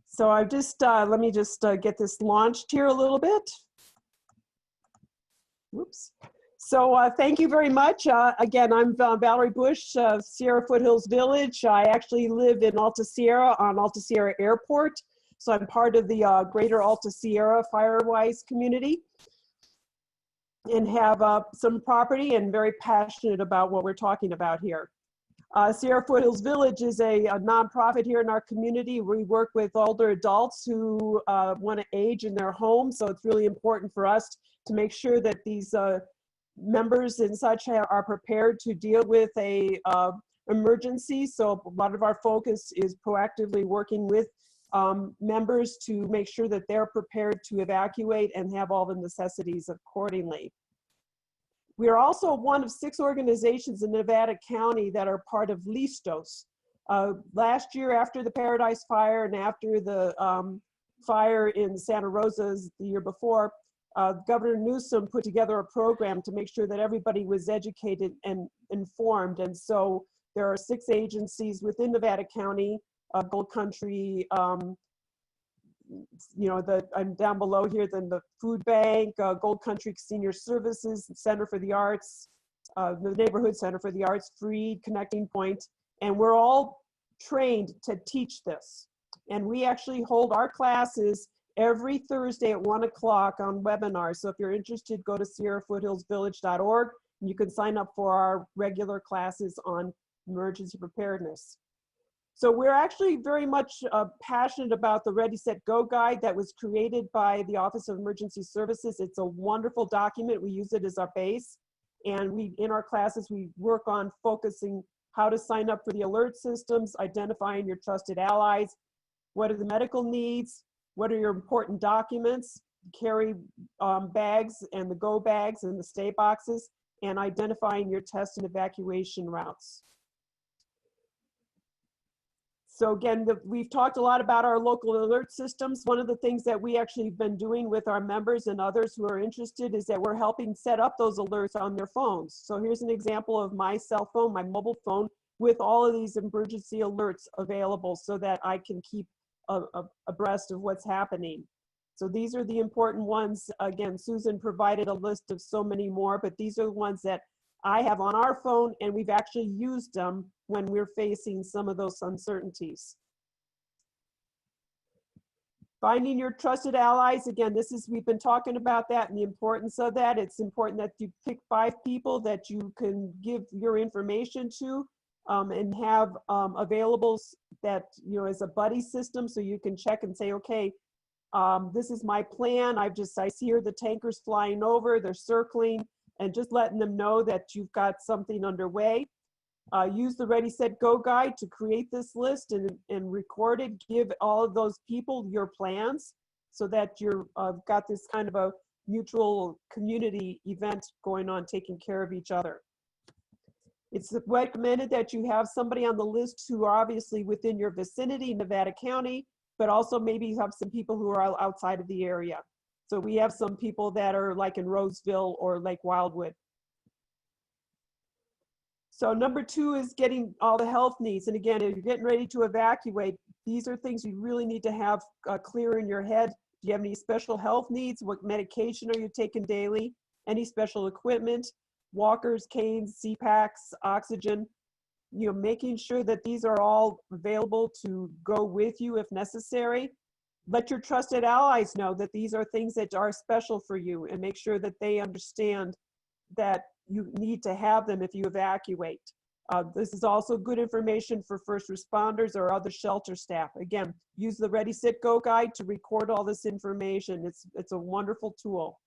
So I've just, let me just get this launched here a little bit. Whoops. So thank you very much. Again, I'm Valerie Bush, Sierra Foothills Village. I actually live in Alta Sierra on Alta Sierra Airport. So I'm part of the greater Alta Sierra Firewise community and have some property and very passionate about what we're talking about here. Sierra Foothills Village is a nonprofit here in our community. We work with older adults who want to age in their home. So it's really important for us to make sure that these members and such are prepared to deal with a emergency. So a lot of our focus is proactively working with members to make sure that they're prepared to evacuate and have all the necessities accordingly. We are also one of 6 organizations in Nevada County that are part of LISTOS. Last year, after the Paradise Fire and after the fire in Santa Rosa the year before, Governor Newsom put together a program to make sure that everybody was educated and informed. And so there are 6 agencies within Nevada County, Gold Country, you know, I'm down below here, then the Food Bank, Gold Country Senior Services, Center for the Arts, the Neighborhood Center for the Arts, Freed, Connecting Point, and we're all trained to teach this. And we actually hold our classes every Thursday at 1 o'clock on webinars. So if you're interested, go to sierrafoothillsvillage.org and you can sign up for our regular classes on emergency preparedness. So we're actually very much passionate about the Ready, Set, Go guide that was created by the Office of Emergency Services. It's a wonderful document. We use it as our base. And in our classes, we work on focusing how to sign up for the alert systems, identifying your trusted allies, what are the medical needs, what are your important documents, carry bags and the go bags and the stay boxes, and identifying your test and evacuation routes. So again, we've talked a lot about our local alert systems. One of the things that we actually have been doing with our members and others who are interested is that we're helping set up those alerts on their phones. So here's an example of my cell phone, my mobile phone, with all of these emergency alerts available so that I can keep abreast of what's happening. So these are the important ones. Again, Susan provided a list of so many more, but these are the ones that I have on our phone, and we've actually used them when we're facing some of those uncertainties. Finding your trusted allies. Again, we've been talking about that and the importance of that. It's important that you pick 5 people that you can give your information to and have available that, you know, as a buddy system, so you can check and say, okay, this is my plan. I see here the tankers flying over, they're circling, and just letting them know that you've got something underway. Use the Ready, Set, Go guide to create this list and record it. Give all of those people your plans so that you're got this kind of a mutual community event going on, taking care of each other. It's recommended that you have somebody on the list who are obviously within your vicinity, Nevada County, but also maybe have some people who are outside of the area. So we have some people that are like in Roseville or Lake Wildwood. So number 2 is getting all the health needs. And again, if you're getting ready to evacuate, these are things you really need to have clear in your head. Do you have any special health needs? What medication are you taking daily? Any special equipment? Walkers, canes, CPAPs, oxygen. You know, making sure that these are all available to go with you if necessary. Let your trusted allies know that these are things that are special for you, and make sure that they understand that you need to have them if you evacuate. This is also good information for first responders or other shelter staff. Again, use the Ready, Set, Go guide to record all this information. It's a wonderful tool.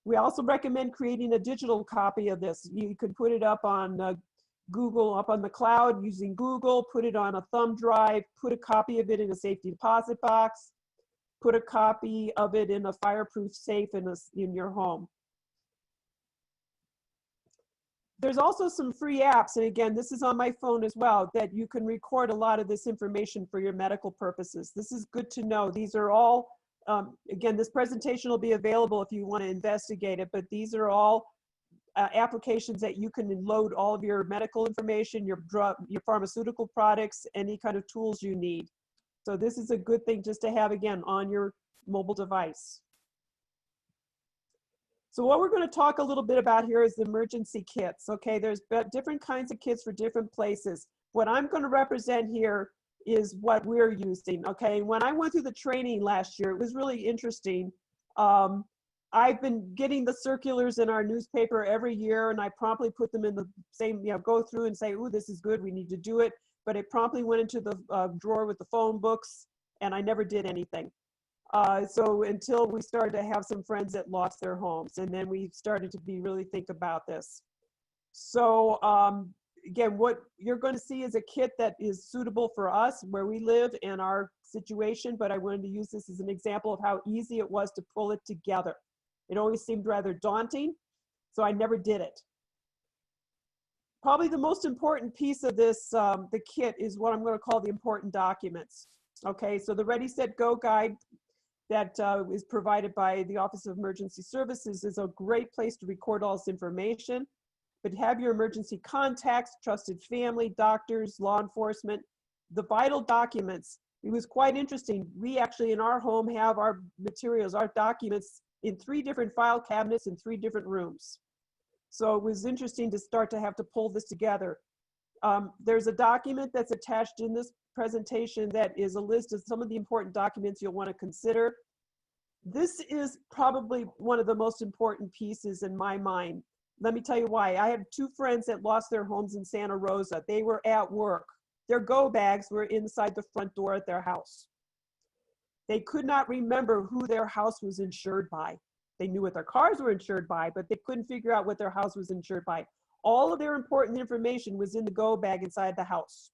We also recommend creating a digital copy of this. You could put it up on Google, up on the cloud using Google, put it on a thumb drive, put a copy of it in a safety deposit box, put a copy of it in a fireproof safe in your home. There's also some free apps, and again, this is on my phone as well, that you can record a lot of this information for your medical purposes. This is good to know. These are all, again, this presentation will be available if you want to investigate it, but these are all applications that you can load all of your medical information, your pharmaceutical products, any kind of tools you need. So this is a good thing just to have, again, on your mobile device. So what we're going to talk a little bit about here is the emergency kits. Okay, there's different kinds of kits for different places. What I'm going to represent here is what we're using. Okay, when I went through the training last year, it was really interesting. I've been getting the circulars in our newspaper every year, and I promptly put them in the same, go through and say, "Ooh, this is good, we need to do it." But it promptly went into the drawer with the phone books, and I never did anything. So until we started to have some friends that lost their homes, and then we started to really think about this. So again, what you're going to see is a kit that is suitable for us where we live and our situation, but I wanted to use this as an example of how easy it was to pull it together. It always seemed rather daunting, so I never did it. Probably the most important piece of this, the kit, is what I'm going to call the important documents. Okay, so the Ready, Set, Go guide that is provided by the Office of Emergency Services is a great place to record all this information. But have your emergency contacts, trusted family, doctors, law enforcement, the vital documents. It was quite interesting. We actually in our home have our materials, our documents in 3 different file cabinets in 3 different rooms. So it was interesting to start to have to pull this together. There's a document that's attached in this presentation that is a list of some of the important documents you'll want to consider. This is probably one of the most important pieces in my mind. Let me tell you why. I have 2 friends that lost their homes in Santa Rosa. They were at work. Their go bags were inside the front door at their house. They could not remember who their house was insured by. They knew what their cars were insured by, but they couldn't figure out what their house was insured by. All of their important information was in the go bag inside the house.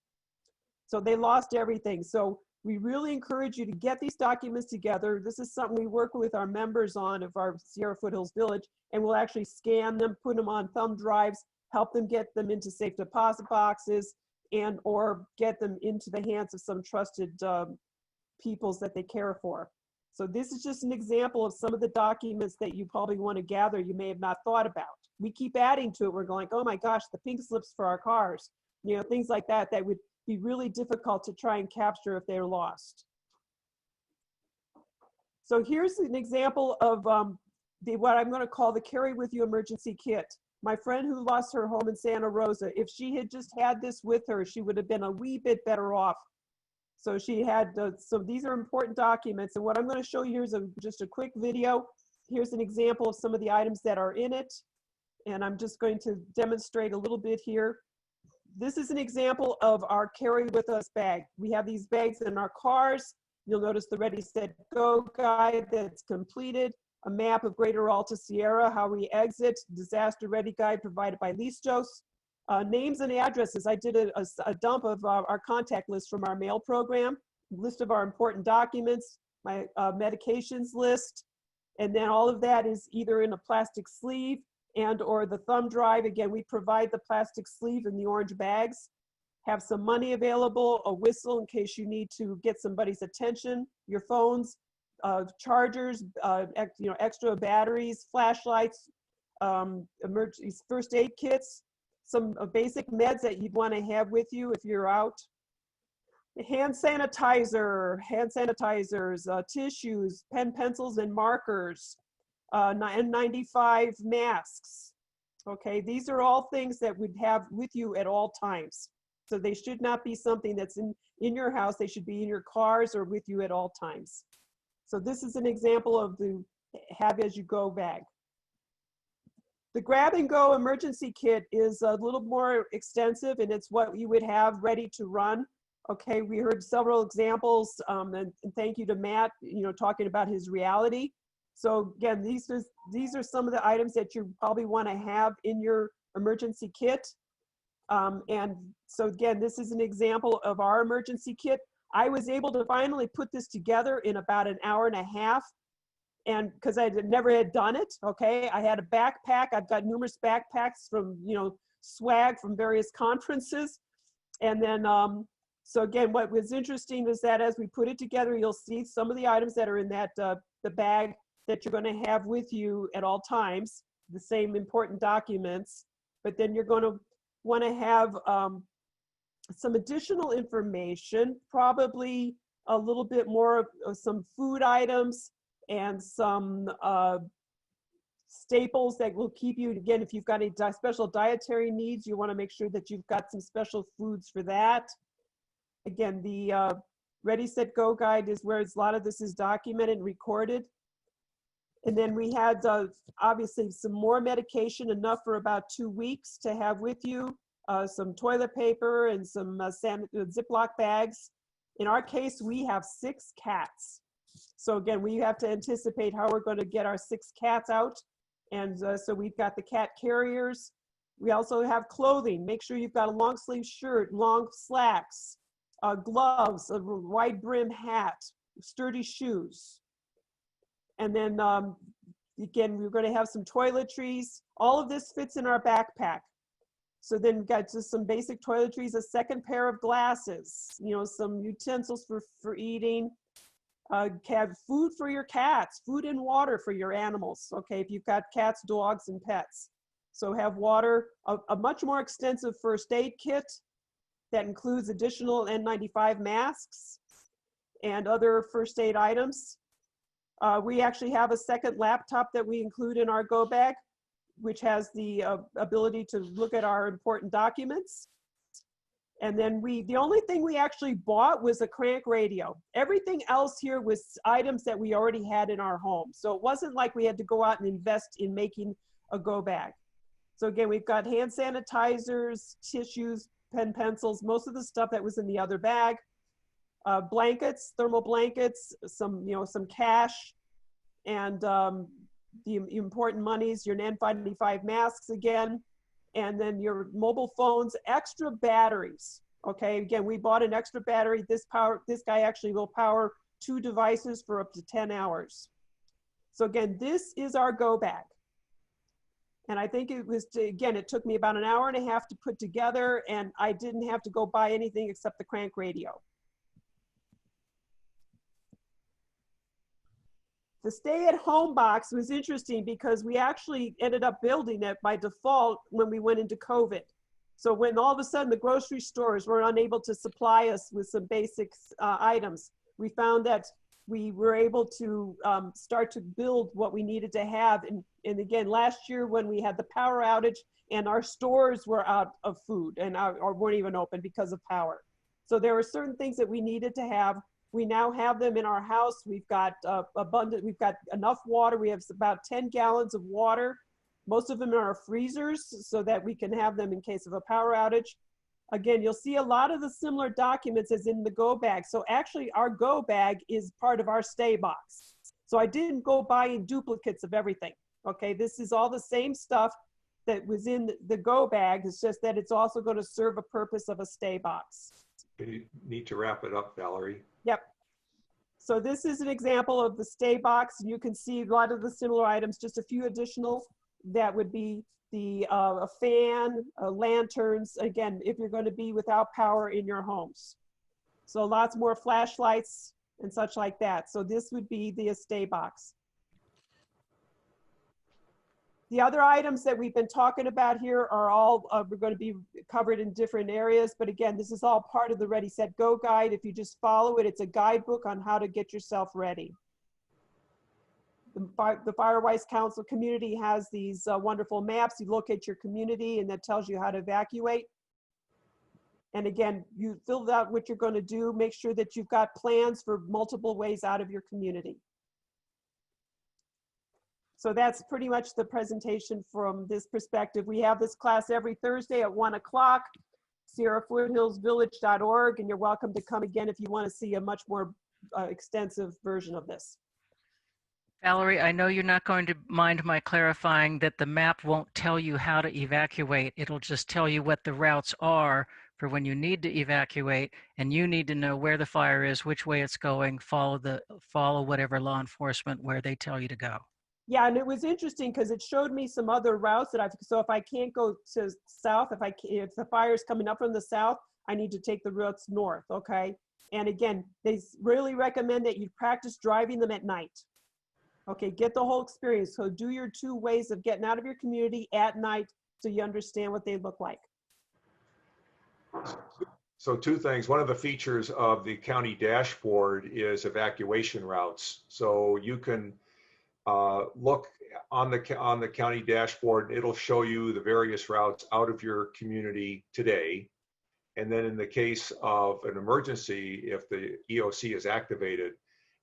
So they lost everything. So we really encourage you to get these documents together. This is something we work with our members on of our Sierra Foothills Village, and we'll actually scan them, put them on thumb drives, help them get them into safe deposit boxes, and or get them into the hands of some trusted peoples that they care for. So this is just an example of some of the documents that you probably want to gather you may have not thought about. We keep adding to it. We're going, oh my gosh, the pink slips for our cars, things like that that would be really difficult to try and capture if they're lost. So here's an example of what I'm going to call the Carry With You Emergency Kit. My friend who lost her home in Santa Rosa, if she had just had this with her, she would have been a wee bit better off. So she had, so these are important documents. And what I'm going to show you here is just a quick video. Here's an example of some of the items that are in it. And I'm just going to demonstrate a little bit here. This is an example of our Carry With Us bag. We have these bags in our cars. You'll notice the Ready, Set, Go guide that's completed, a map of Greater Alta Sierra, how we exit, disaster ready guide provided by Listos, names and addresses. I did a dump of our contact list from our mail program, list of our important documents, my medications list, and then all of that is either in a plastic sleeve and or the thumb drive. Again, we provide the plastic sleeve in the orange bags. Have some money available, a whistle in case you need to get somebody's attention, your phones, chargers, extra batteries, flashlights, emergency first aid kits, some basic meds that you'd want to have with you if you're out. Hand sanitizers, tissues, pen, pencils, and markers, N95 masks. Okay, these are all things that we'd have with you at all times. So they should not be something that's in your house. They should be in your cars or with you at all times. So this is an example of the have as you go bag. The grab and go emergency kit is a little more extensive, and it's what you would have ready to run. Okay, we heard several examples, and thank you to Matt, talking about his reality. So again, these are some of the items that you probably want to have in your emergency kit. And so again, this is an example of our emergency kit. I was able to finally put this together in about an hour and a half. And because I never had done it, okay, I had a backpack. I've got numerous backpacks from, swag from various conferences. And then, so again, what was interesting is that as we put it together, you'll see some of the items that are in that, the bag that you're going to have with you at all times, the same important documents, but then you're going to want to have some additional information, probably a little bit more of some food items, and some staples that will keep you, again, if you've got any special dietary needs, you want to make sure that you've got some special foods for that. Again, the Ready, Set, Go guide is where a lot of this is documented and recorded. And then we had obviously some more medication, enough for about 2 weeks to have with you, some toilet paper and some Ziploc bags. In our case, we have 6 cats. So again, we have to anticipate how we're going to get our 6 cats out. And so we've got the cat carriers. We also have clothing. Make sure you've got a long sleeve shirt, long slacks, gloves, a wide brim hat, sturdy shoes. And then again, we're going to have some toiletries. All of this fits in our backpack. So then we've got just some basic toiletries, a second pair of glasses, some utensils for eating. Have food for your cats, food and water for your animals. Okay, if you've got cats, dogs, and pets. So have water, a much more extensive first aid kit that includes additional N95 masks and other first aid items. We actually have a second laptop that we include in our go bag, which has the ability to look at our important documents. And then the only thing we actually bought was a crank radio. Everything else here was items that we already had in our home. So it wasn't like we had to go out and invest in making a go bag. So again, we've got hand sanitizers, tissues, pen, pencils, most of the stuff that was in the other bag. Blankets, thermal blankets, some cash, and the important monies, your N95 masks again, and then your mobile phones, extra batteries. Okay, again, we bought an extra battery. This guy actually will power 2 devices for up to 10 hours. So again, this is our go bag. And I think it took me about an hour and a half to put together, and I didn't have to go buy anything except the crank radio. The stay-at-home box was interesting because we actually ended up building it by default when we went into COVID. So when all of a sudden the grocery stores were unable to supply us with some basic items, we found that we were able to start to build what we needed to have. And again, last year when we had the power outage and our stores were out of food and or weren't even open because of power. So there were certain things that we needed to have. We now have them in our house. We've got we've got enough water. We have about 10 gallons of water. Most of them are our freezers so that we can have them in case of a power outage. Again, you'll see a lot of the similar documents as in the go bag. So actually our go bag is part of our stay box. So I didn't go buying duplicates of everything. Okay, this is all the same stuff that was in the go bag. It's just that it's also going to serve a purpose of a stay box. You need to wrap it up, Valerie. Yep. So this is an example of the stay box. You can see a lot of the similar items, just a few additional. That would be the a fan, lanterns, again, if you're going to be without power in your homes. So lots more flashlights and such like that. So this would be the stay box. The other items that we've been talking about here are all, we're going to be covered in different areas, but again, this is all part of the Ready, Set, Go guide. If you just follow it, it's a guidebook on how to get yourself ready. The Firewise Council community has these wonderful maps. You locate your community and that tells you how to evacuate. And again, you fill out what you're going to do. Make sure that you've got plans for multiple ways out of your community. So that's pretty much the presentation from this perspective. We have this class every Thursday at 1 o'clock, SierraFoothillsVillage.org, and you're welcome to come again if you want to see a much more extensive version of this. Valerie, I know you're not going to mind my clarifying that the map won't tell you how to evacuate. It'll just tell you what the routes are for when you need to evacuate, and you need to know where the fire is, which way it's going, follow whatever law enforcement where they tell you to go. Yeah, and it was interesting because it showed me some other routes that so if I can't go to south, if the fire is coming up from the south, I need to take the routes north, okay? And again, they really recommend that you practice driving them at night. Okay, get the whole experience. So do your 2 ways of getting out of your community at night so you understand what they look like. So 2 things. One of the features of the county dashboard is evacuation routes. So you can look on the county dashboard, it'll show you the various routes out of your community today. And then in the case of an emergency, if the EOC is activated,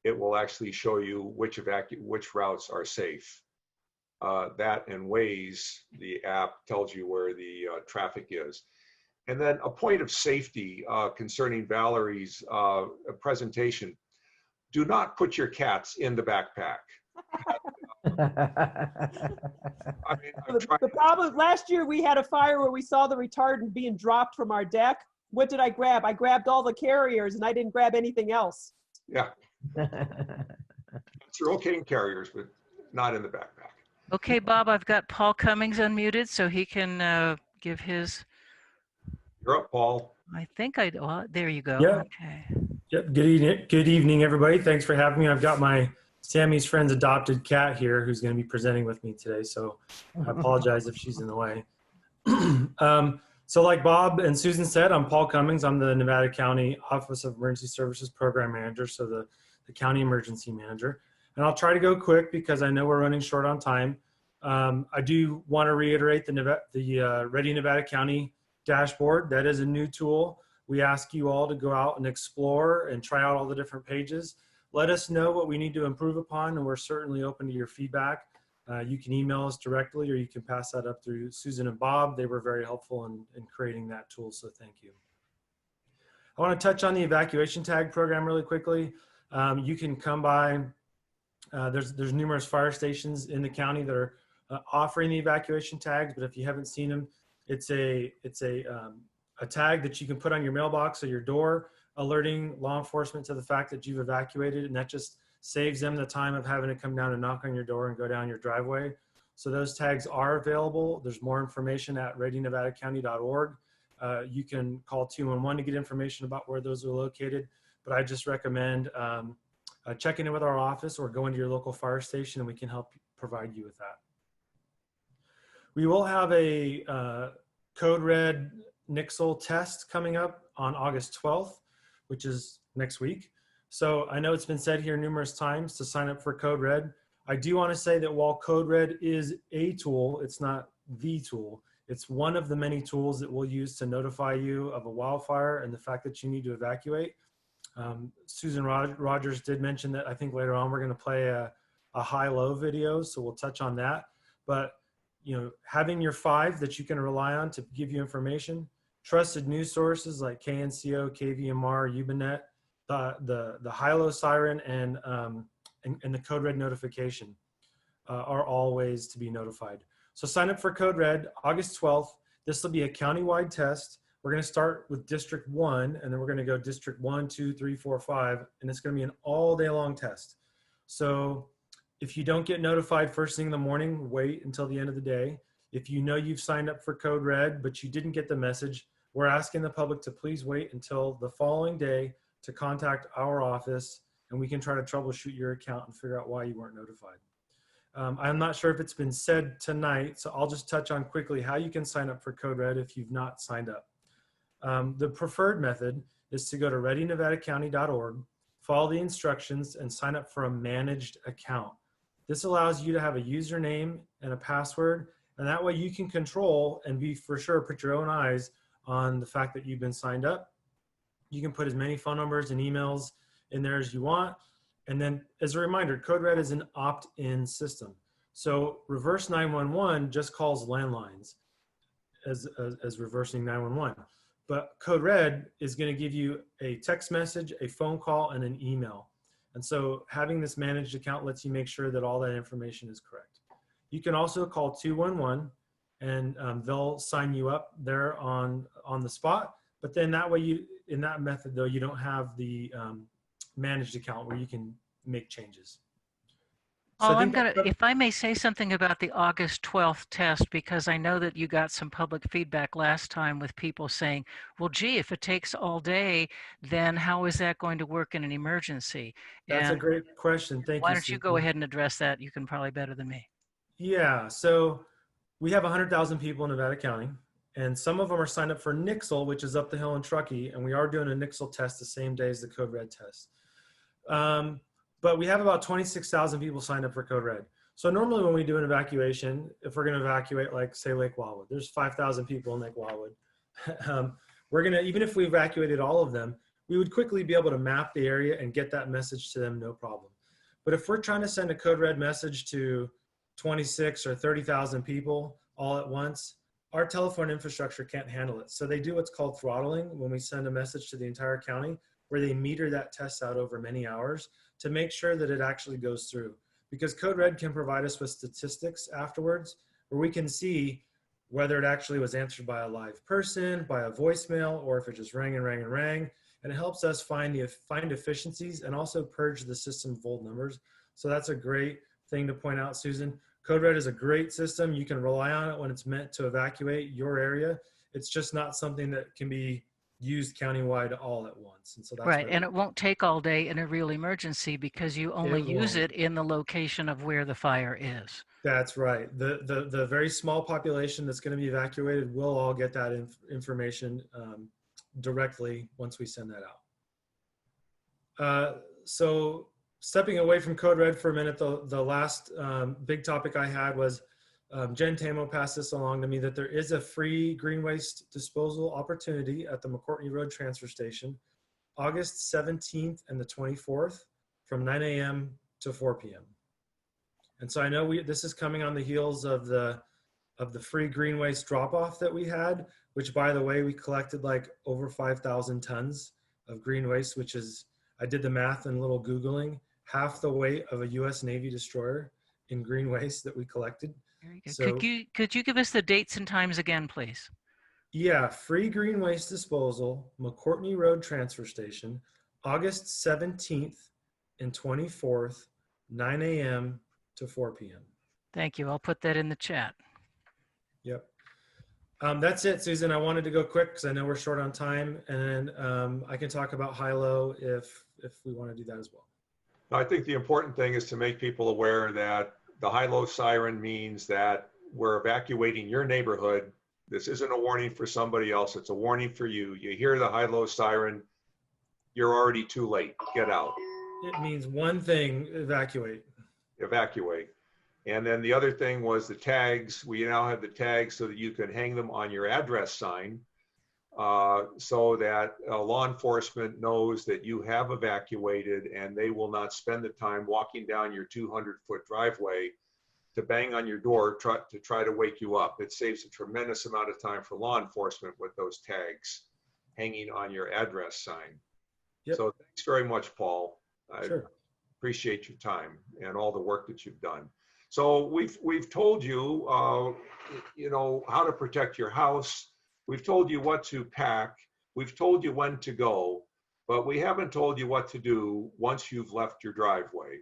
it will actually show you which routes are safe. That and Waze, the app tells you where the traffic is. And then a point of safety concerning Valerie's presentation. Do not put your cats in the backpack. I mean, the problem, last year we had a fire where we saw the retardant being dropped from our deck. What did I grab? I grabbed all the carriers and I didn't grab anything else. Yeah. It's okay in carriers, but not in the backpack. Okay, Bob, I've got Paul Cummings unmuted so he can give his. You're up, Paul. I think well, there you go. Yeah. Okay. Yep. Good evening, everybody. Thanks for having me. I've got my Sammy's friend's adopted cat here who's going to be presenting with me today. So I apologize if she's in the way. So like Bob and Susan said, I'm Paul Cummings. I'm the Nevada County Office of Emergency Services Program Manager, so the County Emergency Manager. And I'll try to go quick because I know we're running short on time. I do want to reiterate the Ready Nevada County dashboard. That is a new tool. We ask you all to go out and explore and try out all the different pages. Let us know what we need to improve upon, and we're certainly open to your feedback. You can email us directly, or you can pass that up through Susan and Bob. They were very helpful in creating that tool, so thank you. I want to touch on the evacuation tag program really quickly. You can come by. There's numerous fire stations in the county that are offering the evacuation tags, but if you haven't seen them, it's a tag that you can put on your mailbox or your door, alerting law enforcement to the fact that you've evacuated, and that just saves them the time of having to come down and knock on your door and go down your driveway. So those tags are available. There's more information at readynevadacounty.org. You can call 211 to get information about where those are located, but I just recommend checking in with our office or going to your local fire station, and we can help provide you with that. We will have a Code Red Nixle test coming up on August 12th, which is next week. So I know it's been said here numerous times to sign up for Code Red. I do want to say that while Code Red is a tool, it's not the tool. It's one of the many tools that we'll use to notify you of a wildfire and the fact that you need to evacuate. Susan Rogers did mention that I think later on we're going to play a high-low video, so we'll touch on that. But you know, having your 5 that you can rely on to give you information, trusted news sources like KNCO, KVMR, Ubinet, the high-low siren, and the Code Red notification are all ways to be notified. So sign up for Code Red August 12th. This will be a countywide test. We're going to start with District 1, and then we're going to go District 1, 2, 3, 4, 5, and it's going to be an all-day-long test. So if you don't get notified first thing in the morning, wait until the end of the day. If you know you've signed up for Code Red, but you didn't get the message, we're asking the public to please wait until the following day to contact our office, and we can try to troubleshoot your account and figure out why you weren't notified. I'm not sure if it's been said tonight, so I'll just touch on quickly how you can sign up for Code Red if you've not signed up. The preferred method is to go to readynevadacounty.org, follow the instructions, and sign up for a managed account. This allows you to have a username and a password, and that way you can control and be for sure put your own eyes on the fact that you've been signed up. You can put as many phone numbers and emails in there as you want. And then as a reminder, Code Red is an opt-in system. So reverse 911 just calls landlines as reversing 911. But Code Red is going to give you a text message, a phone call, and an email. And so having this managed account lets you make sure that all that information is correct. You can also call 211 and they'll sign you up there on the spot. But then that way, in that method though, you don't have the managed account where you can make changes. So if I may say something about the August 12th test, because I know that you got some public feedback last time with people saying, well, gee, if it takes all day, then how is that going to work in an emergency? That's a great question. Thank you. Why don't you go ahead and address that? You can probably better than me. Yeah, so we have 100,000 people in Nevada County, and some of them are signed up for Nixle, which is up the hill in Truckee, and we are doing a Nixle test the same day as the Code Red test. But we have about 26,000 people signed up for Code Red. So normally when we do an evacuation, if we're going to evacuate, like say Lake Wildwood, there's 5,000 people in Lake Wildwood. We're going to, even if we evacuated all of them, we would quickly be able to map the area and get that message to them, no problem. But if we're trying to send a Code Red message to 26 or 30,000 people all at once, our telephone infrastructure can't handle it. So they do what's called throttling when we send a message to the entire county, where they meter that test out over many hours to make sure that it actually goes through. Because Code Red can provide us with statistics afterwards, where we can see whether it actually was answered by a live person, by a voicemail, or if it just rang and rang and rang. And it helps us find efficiencies and also purge the system vault numbers. So that's a great thing to point out, Susan. Code Red is a great system. You can rely on it when it's meant to evacuate your area. It's just not something that can be used countywide all at once. And so that's right. And it won't take all day in a real emergency because you only use it in the location of where the fire is. That's right. The very small population that's going to be evacuated will all get that information directly once we send that out. So stepping away from Code Red for a minute, the last big topic I had was Jen Tamo passed this along to me, that there is a free green waste disposal opportunity at the McCourtney Road Transfer Station, August 17th and the 24th from 9 a.m. to 4 p.m. And so I know this is coming on the heels of the free green waste drop-off that we had, which, by the way, we collected like over 5,000 tons of green waste, which is, I did the math and a little Googling, half the weight of a U.S. Navy destroyer in green waste that we collected. Very good. So, could you give us the dates and times again, please? Yeah, free green waste disposal, McCourtney Road Transfer Station, August 17th and 24th, 9 a.m. to 4 p.m. Thank you. I'll put that in the chat. Yep. That's it, Susan. I wanted to go quick because I know we're short on time, and I can talk about high-low if we want to do that as well. I think the important thing is to make people aware that the high-low siren means that we're evacuating your neighborhood. This isn't a warning for somebody else. It's a warning for you. You hear the high-low siren, you're already too late. Get out. It means one thing: evacuate. Evacuate. And then the other thing was the tags. We now have the tags so that you can hang them on your address sign so that law enforcement knows that you have evacuated, and they will not spend the time walking down your 200-foot driveway to bang on your door to try to wake you up. It saves a tremendous amount of time for law enforcement with those tags hanging on your address sign. Yep. So thanks very much, Paul. Sure. I appreciate your time and all the work that you've done. So we've told you, you know, how to protect your house. We've told you what to pack. We've told you when to go, but we haven't told you what to do once you've left your driveway.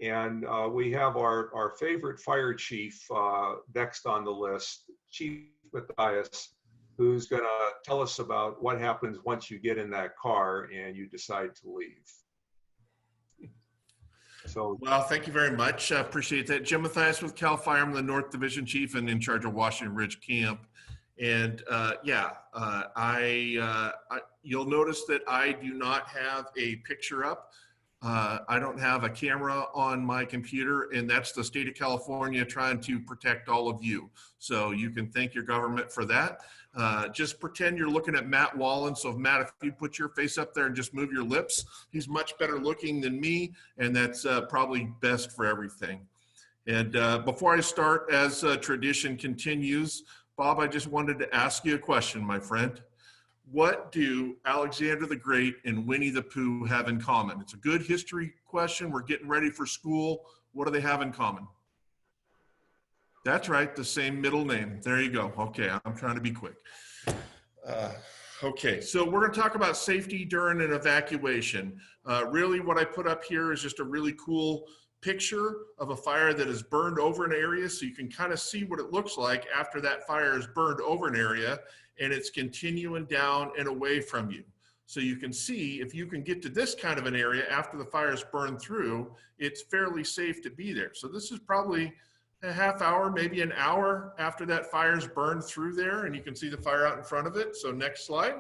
And we have our favorite fire chief next on the list, Chief Matthias, who's going to tell us about what happens once you get in that car and you decide to leave. So, well, thank you very much. Appreciate that. Jim Matthias with CAL FIRE. I'm the North Division Chief and in charge of Washington Ridge Camp. And you'll notice that I do not have a picture up. I don't have a camera on my computer, and that's the state of California trying to protect all of you. So you can thank your government for that. Just pretend you're looking at Matt Wallen. So Matt, if you put your face up there and just move your lips, he's much better looking than me, and that's probably best for everything. And before I start, as tradition continues, Bob, I just wanted to ask you a question, my friend. What do Alexander the Great and Winnie the Pooh have in common? It's a good history question. We're getting ready for school. What do they have in common? That's right, the same middle name. There you go. Okay, I'm trying to be quick. Okay, so we're going to talk about safety during an evacuation. Really, what I put up here is just a really cool picture of a fire that has burned over an area, so you can kind of see what it looks like after that fire has burned over an area and it's continuing down and away from you. So you can see if you can get to this kind of an area after the fire is burned through, it's fairly safe to be there. So this is probably a half hour, maybe an hour after that fire's burned through there, and you can see the fire out in front of it. So next slide.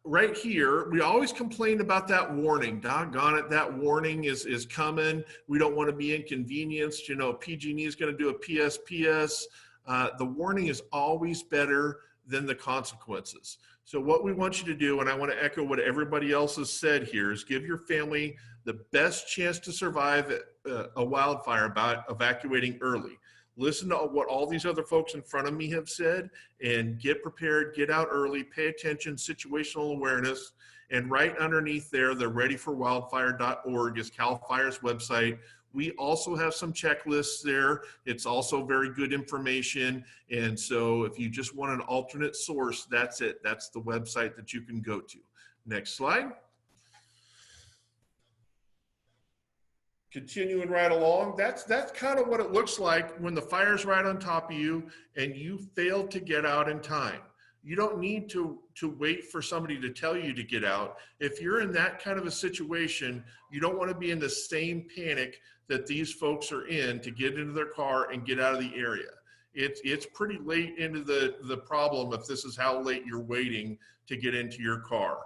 Right here, we always complain about that warning. Doggone it, that warning is coming. We don't want to be inconvenienced. You know, PG&E is going to do a PSPS. The warning is always better than the consequences. So what we want you to do, and I want to echo what everybody else has said here, is give your family the best chance to survive a wildfire by evacuating early. Listen to what all these other folks in front of me have said and get prepared, get out early, pay attention, situational awareness. And right underneath there, the readyforwildfire.org is CAL FIRE's website. We also have some checklists there. It's also very good information. And so if you just want an alternate source, that's it. That's the website that you can go to. Next slide. Continuing right along, that's kind of what it looks like when the fire's right on top of you and you fail to get out in time. You don't need to wait for somebody to tell you to get out. If you're in that kind of a situation, you don't want to be in the same panic that these folks are in to get into their car and get out of the area. It's pretty late into the problem if this is how late you're waiting to get into your car.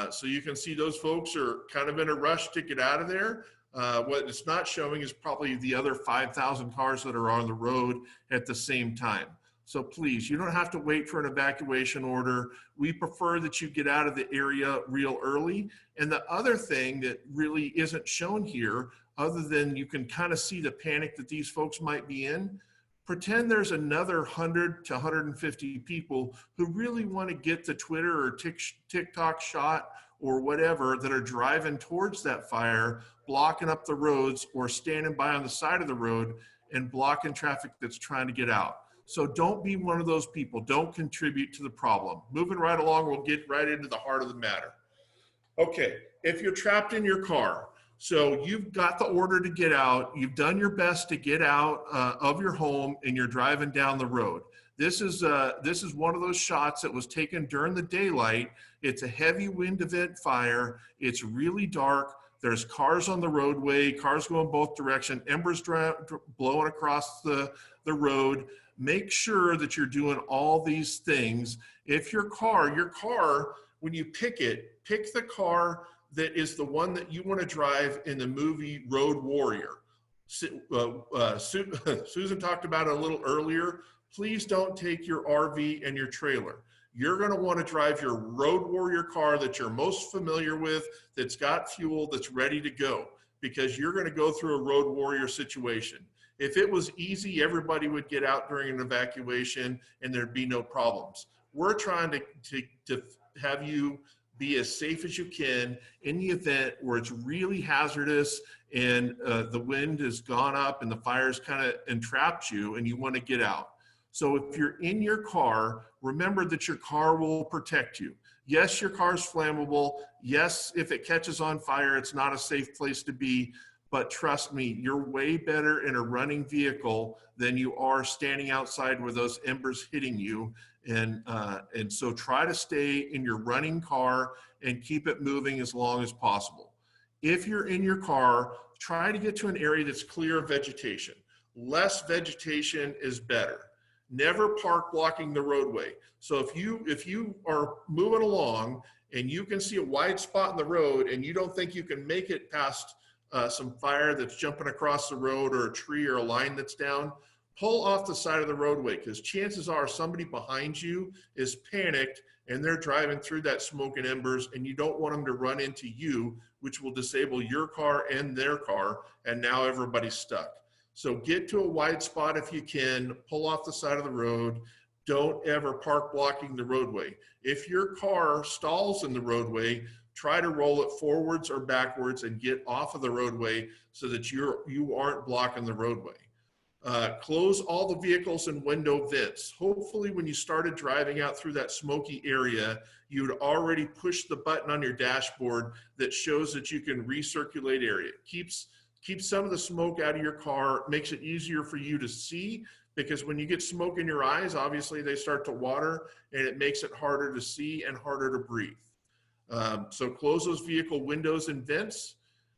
So you can see those folks are kind of in a rush to get out of there. What it's not showing is probably the other 5,000 cars that are on the road at the same time. So please, you don't have to wait for an evacuation order. We prefer that you get out of the area real early. And the other thing that really isn't shown here, other than you can kind of see the panic that these folks might be in, pretend there's another 100 to 150 people who really want to get the Twitter or TikTok shot or whatever that are driving towards that fire, blocking up the roads or standing by on the side of the road and blocking traffic that's trying to get out. So don't be one of those people. Don't contribute to the problem. Moving right along, we'll get right into the heart of the matter. Okay, if you're trapped in your car, so you've got the order to get out, you've done your best to get out of your home and you're driving down the road. This is one of those shots that was taken during the daylight. It's a heavy wind event fire. It's really dark. There's cars on the roadway, cars going both directions, embers blowing across the road. Make sure that you're doing all these things. If your car, when you pick it, pick the car that is the one that you want to drive in the movie Road Warrior. Susan talked about it a little earlier. Please don't take your RV and your trailer. You're going to want to drive your Road Warrior car that you're most familiar with, that's got fuel, that's ready to go, because you're going to go through a Road Warrior situation. If it was easy, everybody would get out during an evacuation and there'd be no problems. We're trying to have you be as safe as you can in the event where it's really hazardous and the wind has gone up and the fire's kind of entrapped you and you want to get out. So if you're in your car, remember that your car will protect you. Yes, your car's flammable. Yes, if it catches on fire, it's not a safe place to be. But trust me, you're way better in a running vehicle than you are standing outside with those embers hitting you. And so try to stay in your running car and keep it moving as long as possible. If you're in your car, try to get to an area that's clear of vegetation. Less vegetation is better. Never park blocking the roadway. So if you are moving along and you can see a wide spot in the road and you don't think you can make it past some fire that's jumping across the road or a tree or a line that's down, pull off the side of the roadway, because chances are somebody behind you is panicked and they're driving through that smoke and embers and you don't want them to run into you which will disable your car and their car, and now everybody's stuck. So get to a wide spot if you can, pull off the side of the road. Don't ever park blocking the roadway. If your car stalls in the roadway, try to roll it forwards or backwards and get off of the roadway so that you aren't blocking the roadway. Close all the vehicles and window vents. Hopefully when you started driving out through that smoky area, you'd already pushed the button on your dashboard that shows that you can recirculate area. Keeps some of the smoke out of your car, makes it easier for you to see, because when you get smoke in your eyes, obviously they start to water and it makes it harder to see and harder to breathe. So close those vehicle windows and vents.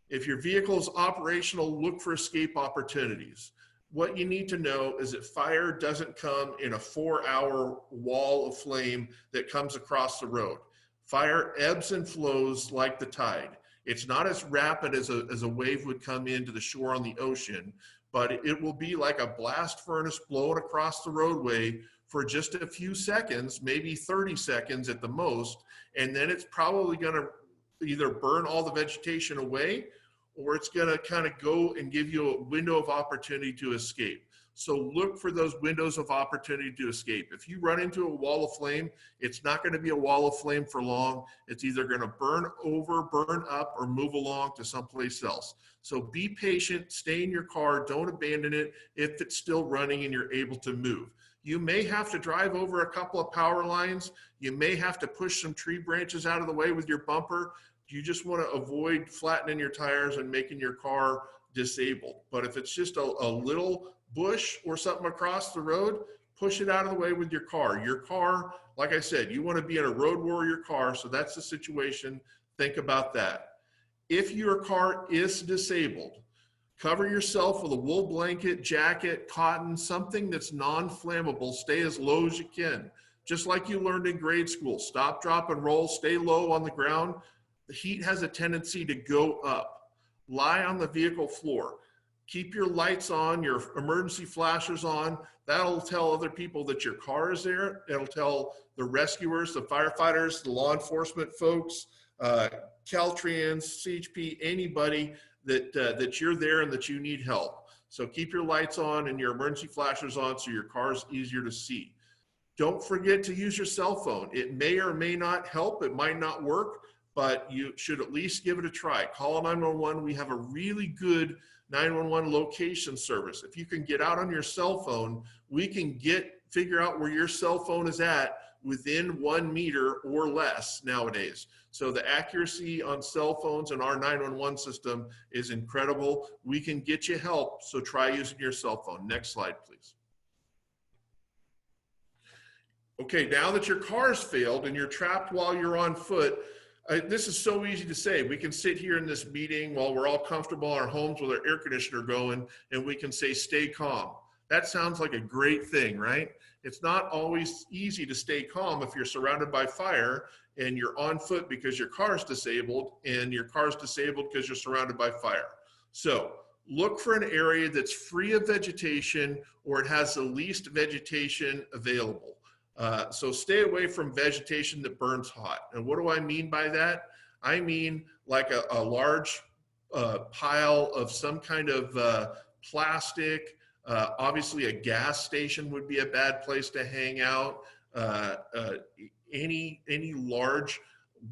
If your vehicle is operational, look for escape opportunities. What you need to know is that fire doesn't come in a 4-hour wall of flame that comes across the road. Fire ebbs and flows like the tide. It's not as rapid as a wave would come into the shore on the ocean, but it will be like a blast furnace blowing across the roadway for just a few seconds, maybe 30 seconds at the most, and then it's probably going to either burn all the vegetation away, or it's going to kind of go and give you a window of opportunity to escape. So look for those windows of opportunity to escape. If you run into a wall of flame, it's not going to be a wall of flame for long. It's either going to burn over, burn up, or move along to someplace else. So be patient, stay in your car, don't abandon it if it's still running and you're able to move. You may have to drive over a couple of power lines. You may have to push some tree branches out of the way with your bumper. You just want to avoid flattening your tires and making your car disabled. But if it's just a little bush or something across the road, push it out of the way with your car. Your car, like I said, you want to be in a road warrior car, so that's the situation. Think about that. If your car is disabled, cover yourself with a wool blanket, jacket, cotton, something that's non-flammable. Stay as low as you can. Just like you learned in grade school. Stop, drop, and roll. Stay low on the ground. The heat has a tendency to go up. Lie on the vehicle floor. Keep your lights on, your emergency flashers on. That'll tell other people that your car is there. It'll tell the rescuers, the firefighters, the law enforcement folks, Caltrans, CHP, anybody that you're there and that you need help. So keep your lights on and your emergency flashers on so your car is easier to see. Don't forget to use your cell phone. It may or may not help. It might not work, but you should at least give it a try. Call 911. We have a really good 911 location service. If you can get out on your cell phone, we can figure out where your cell phone is at within 1 meter or less nowadays. So the accuracy on cell phones in our 911 system is incredible. We can get you help, so try using your cell phone. Next slide, please. Okay, now that your car's failed and you're trapped while you're on foot, this is so easy to say. We can sit here in this meeting while we're all comfortable in our homes with our air conditioner going, and we can say, stay calm. That sounds like a great thing, right? It's not always easy to stay calm if you're surrounded by fire and you're on foot because your car is disabled, and your car is disabled because you're surrounded by fire. So look for an area that's free of vegetation or it has the least vegetation available. So stay away from vegetation that burns hot. And what do I mean by that? I mean like a large pile of some kind of plastic. Obviously a gas station would be a bad place to hang out. Any large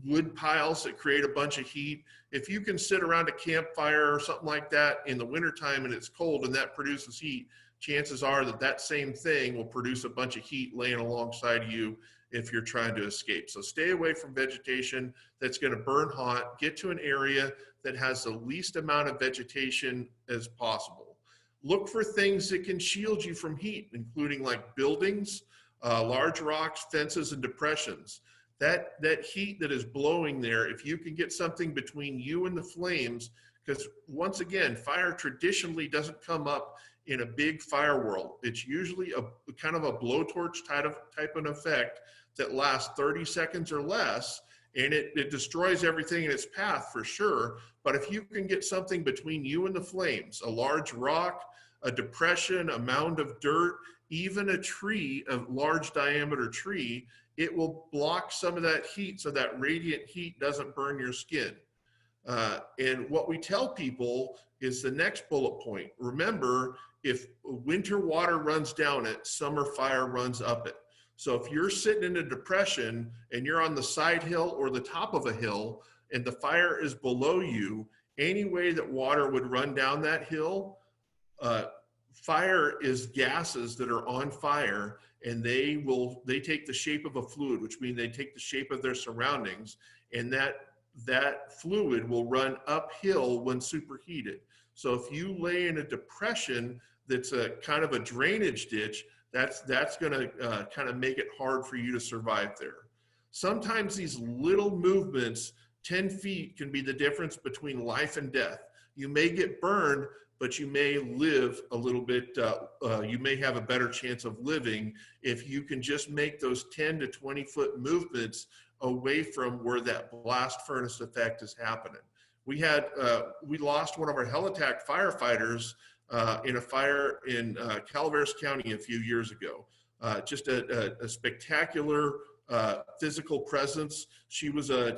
wood piles that create a bunch of heat. If you can sit around a campfire or something like that in the wintertime and it's cold and that produces heat, chances are that same thing will produce a bunch of heat laying alongside you if you're trying to escape. So stay away from vegetation that's going to burn hot. Get to an area that has the least amount of vegetation as possible. Look for things that can shield you from heat, including like buildings, large rocks, fences, and depressions. That heat that is blowing there, if you can get something between you and the flames, because once again, fire traditionally doesn't come up in a big fire whirl. It's usually a kind of a blowtorch type of effect that lasts 30 seconds or less, and it destroys everything in its path for sure. But if you can get something between you and the flames, a large rock, a depression, a mound of dirt, even a tree, a large diameter tree, it will block some of that heat so that radiant heat doesn't burn your skin. And what we tell people is the next bullet point. Remember, if winter water runs down it, summer fire runs up it. So if you're sitting in a depression and you're on the side hill or the top of a hill and the fire is below you, any way that water would run down that hill, fire is gases that are on fire, and they take the shape of a fluid, which means they take the shape of their surroundings, and that fluid will run uphill when superheated. So if you lay in a depression that's a kind of a drainage ditch, that's going to kind of make it hard for you to survive there. Sometimes these little movements, 10 feet, can be the difference between life and death. You may get burned, but you may live a little bit, you may have a better chance of living if you can just make those 10 to 20 foot movements away from where that blast furnace effect is happening. We lost one of our Helitack firefighters in a fire in Calaveras County a few years ago. Just a spectacular physical presence. She was a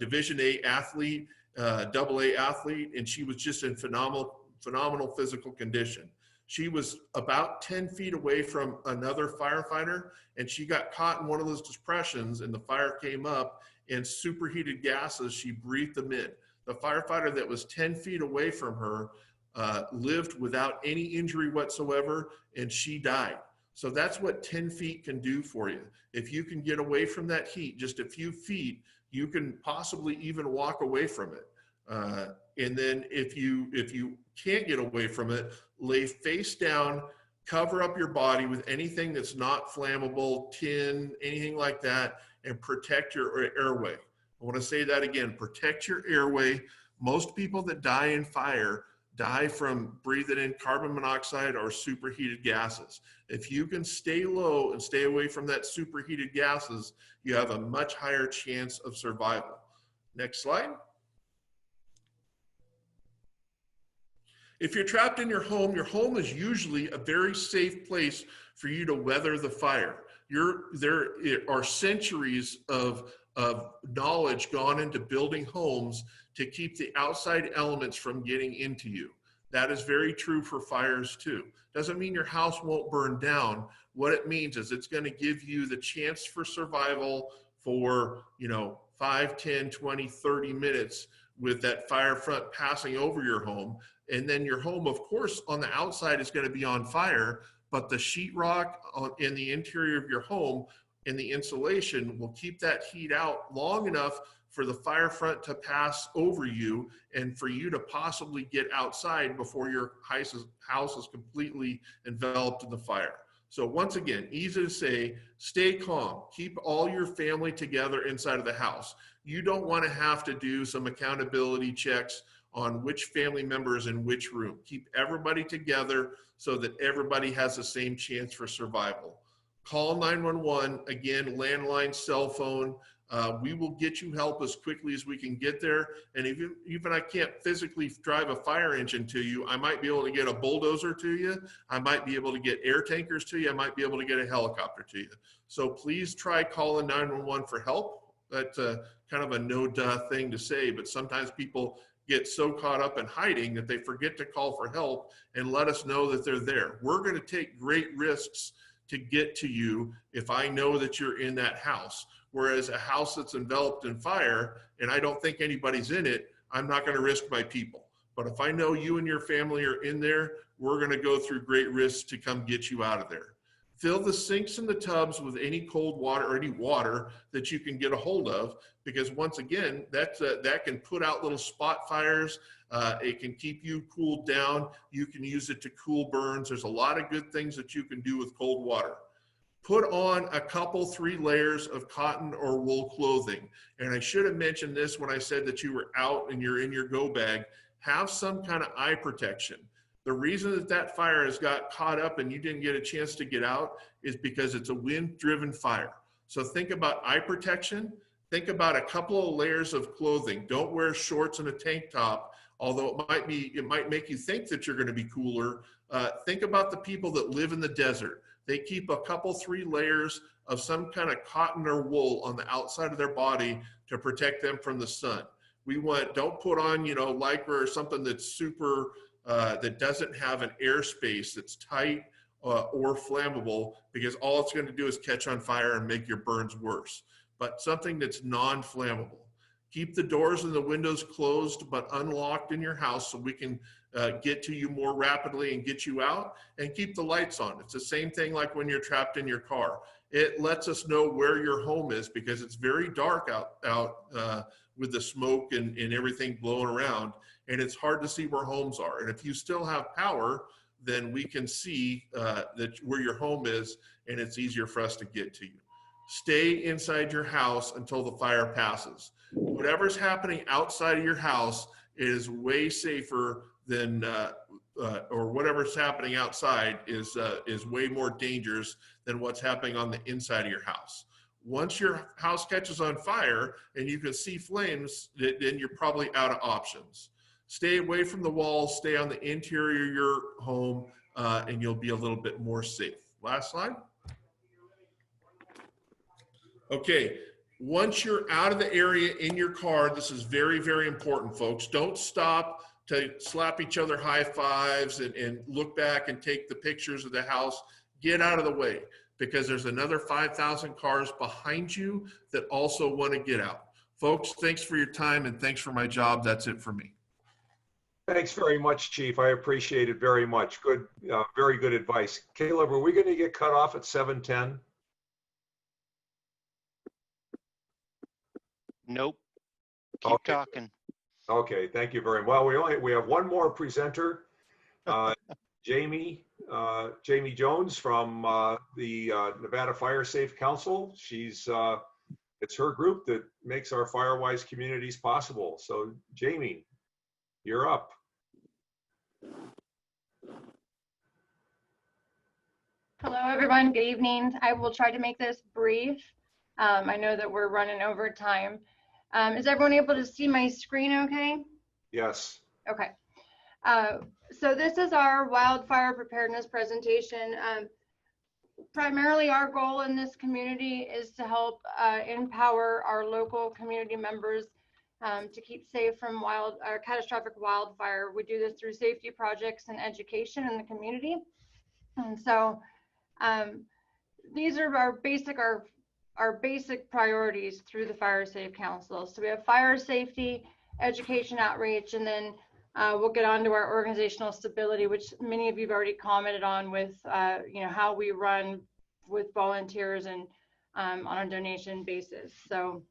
Division A athlete, AA athlete, and she was just in phenomenal physical condition. She was about 10 feet away from another firefighter, and she got caught in one of those depressions, and the fire came up, and superheated gases, she breathed them in. The firefighter that was 10 feet away from her lived without any injury whatsoever, and she died. So that's what 10 feet can do for you. If you can get away from that heat, just a few feet, you can possibly even walk away from it. And then if you can't get away from it, lay face down, cover up your body with anything that's not flammable, tin, anything like that, and protect your airway. I want to say that again, protect your airway. Most people that die in fire die from breathing in carbon monoxide or superheated gases. If you can stay low and stay away from that superheated gases, you have a much higher chance of survival. Next slide. If you're trapped in your home is usually a very safe place for you to weather the fire. There are centuries of knowledge gone into building homes to keep the outside elements from getting into you. That is very true for fires too. Doesn't mean your house won't burn down. What it means is it's going to give you the chance for survival for, 5, 10, 20, 30 minutes with that fire front passing over your home. And then your home, of course, on the outside is going to be on fire, but the sheetrock in the interior of your home and the insulation will keep that heat out long enough for the fire front to pass over you and for you to possibly get outside before your house is completely enveloped in the fire. So once again, easy to say, stay calm, keep all your family together inside of the house. You don't want to have to do some accountability checks on which family member is in which room. Keep everybody together so that everybody has the same chance for survival. Call 911, again, landline, cell phone. We will get you help as quickly as we can get there. And even I can't physically drive a fire engine to you, I might be able to get a bulldozer to you. I might be able to get air tankers to you. I might be able to get a helicopter to you. So please try calling 911 for help. That's kind of a no-duh thing to say, but sometimes people get so caught up in hiding that they forget to call for help and let us know that they're there. We're going to take great risks to get to you if I know that you're in that house. Whereas a house that's enveloped in fire and I don't think anybody's in it, I'm not going to risk my people. But if I know you and your family are in there, we're going to go through great risks to come get you out of there. Fill the sinks and the tubs with any cold water or any water that you can get a hold of, because once again, that can put out little spot fires. It can keep you cooled down. You can use it to cool burns. There's a lot of good things that you can do with cold water. Put on a couple, 3 layers of cotton or wool clothing. And I should have mentioned this when I said that you were out and you're in your go bag. Have some kind of eye protection. The reason that fire has got caught up and you didn't get a chance to get out is because it's a wind-driven fire. So think about eye protection. Think about a couple of layers of clothing. Don't wear shorts and a tank top, although it might make you think that you're going to be cooler. Think about the people that live in the desert. They keep a couple, 3 layers of some kind of cotton or wool on the outside of their body to protect them from the sun. Don't put on, Lycra or something that's super, that doesn't have an airspace that's tight or flammable, because all it's going to do is catch on fire and make your burns worse. But something that's non-flammable. Keep the doors and the windows closed but unlocked in your house so we can get to you more rapidly and get you out, and keep the lights on. It's the same thing like when you're trapped in your car. It lets us know where your home is, because it's very dark out with the smoke and everything blowing around, and it's hard to see where homes are. And if you still have power, then we can see where your home is, and it's easier for us to get to you. Stay inside your house until the fire passes. Whatever's happening outside of your house is way safer than, or whatever's happening outside is way more dangerous than what's happening on the inside of your house. Once your house catches on fire and you can see flames, then you're probably out of options. Stay away from the walls, stay on the interior of your home, and you'll be a little bit more safe. Last slide. Okay, once you're out of the area in your car, this is very, very important, folks. Don't stop to slap each other high fives and look back and take the pictures of the house. Get out of the way, because there's another 5,000 cars behind you that also want to get out. Folks, thanks for your time, and thanks for my job. That's it for me. Thanks very much, Chief. I appreciate it very much. Good, very good advice. Caleb, are we going to get cut off at 7:10? Nope. Keep Okay. talking. Okay, thank you very much. Well, we have one more presenter, Jamie Jones from the Nevada Fire Safe Council. It's her group that makes our Firewise communities possible. So, Jamie, you're up. Hello, everyone. Good evening. I will try to make this brief. I know that we're running over time. Is everyone able to see my screen okay? Yes. Okay. So this is our wildfire preparedness presentation. Primarily, our goal in this community is to help empower our local community members to keep safe from catastrophic wildfire. We do this through safety projects and education in the community. And so these are our basic priorities through the Fire Safe Council. So we have fire safety, education outreach, and then we'll get on to our organizational stability, which many of you have already commented on with how we run with volunteers and on a donation basis. So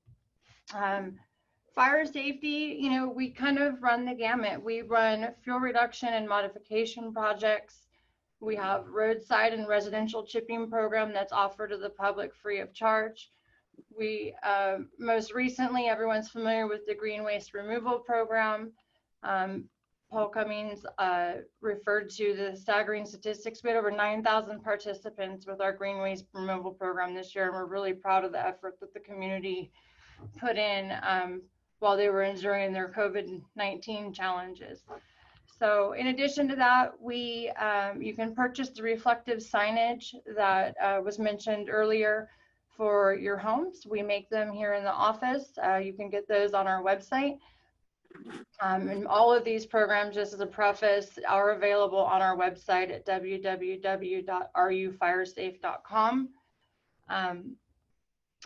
fire safety, we kind of run the gamut. We run fuel reduction and modification projects. We have roadside and residential chipping program that's offered to the public free of charge. We most recently, everyone's familiar with the green waste removal program. Paul Cummings referred to the staggering statistics. We had over 9,000 participants with our green waste removal program this year, and we're really proud of the effort that the community put in while they were enduring their COVID-19 challenges. So in addition to that, you can purchase the reflective signage that was mentioned earlier for your homes. We make them here in the office. You can get those on our website. And all of these programs, just as a preface, are available on our website at www.rufiresafe.com.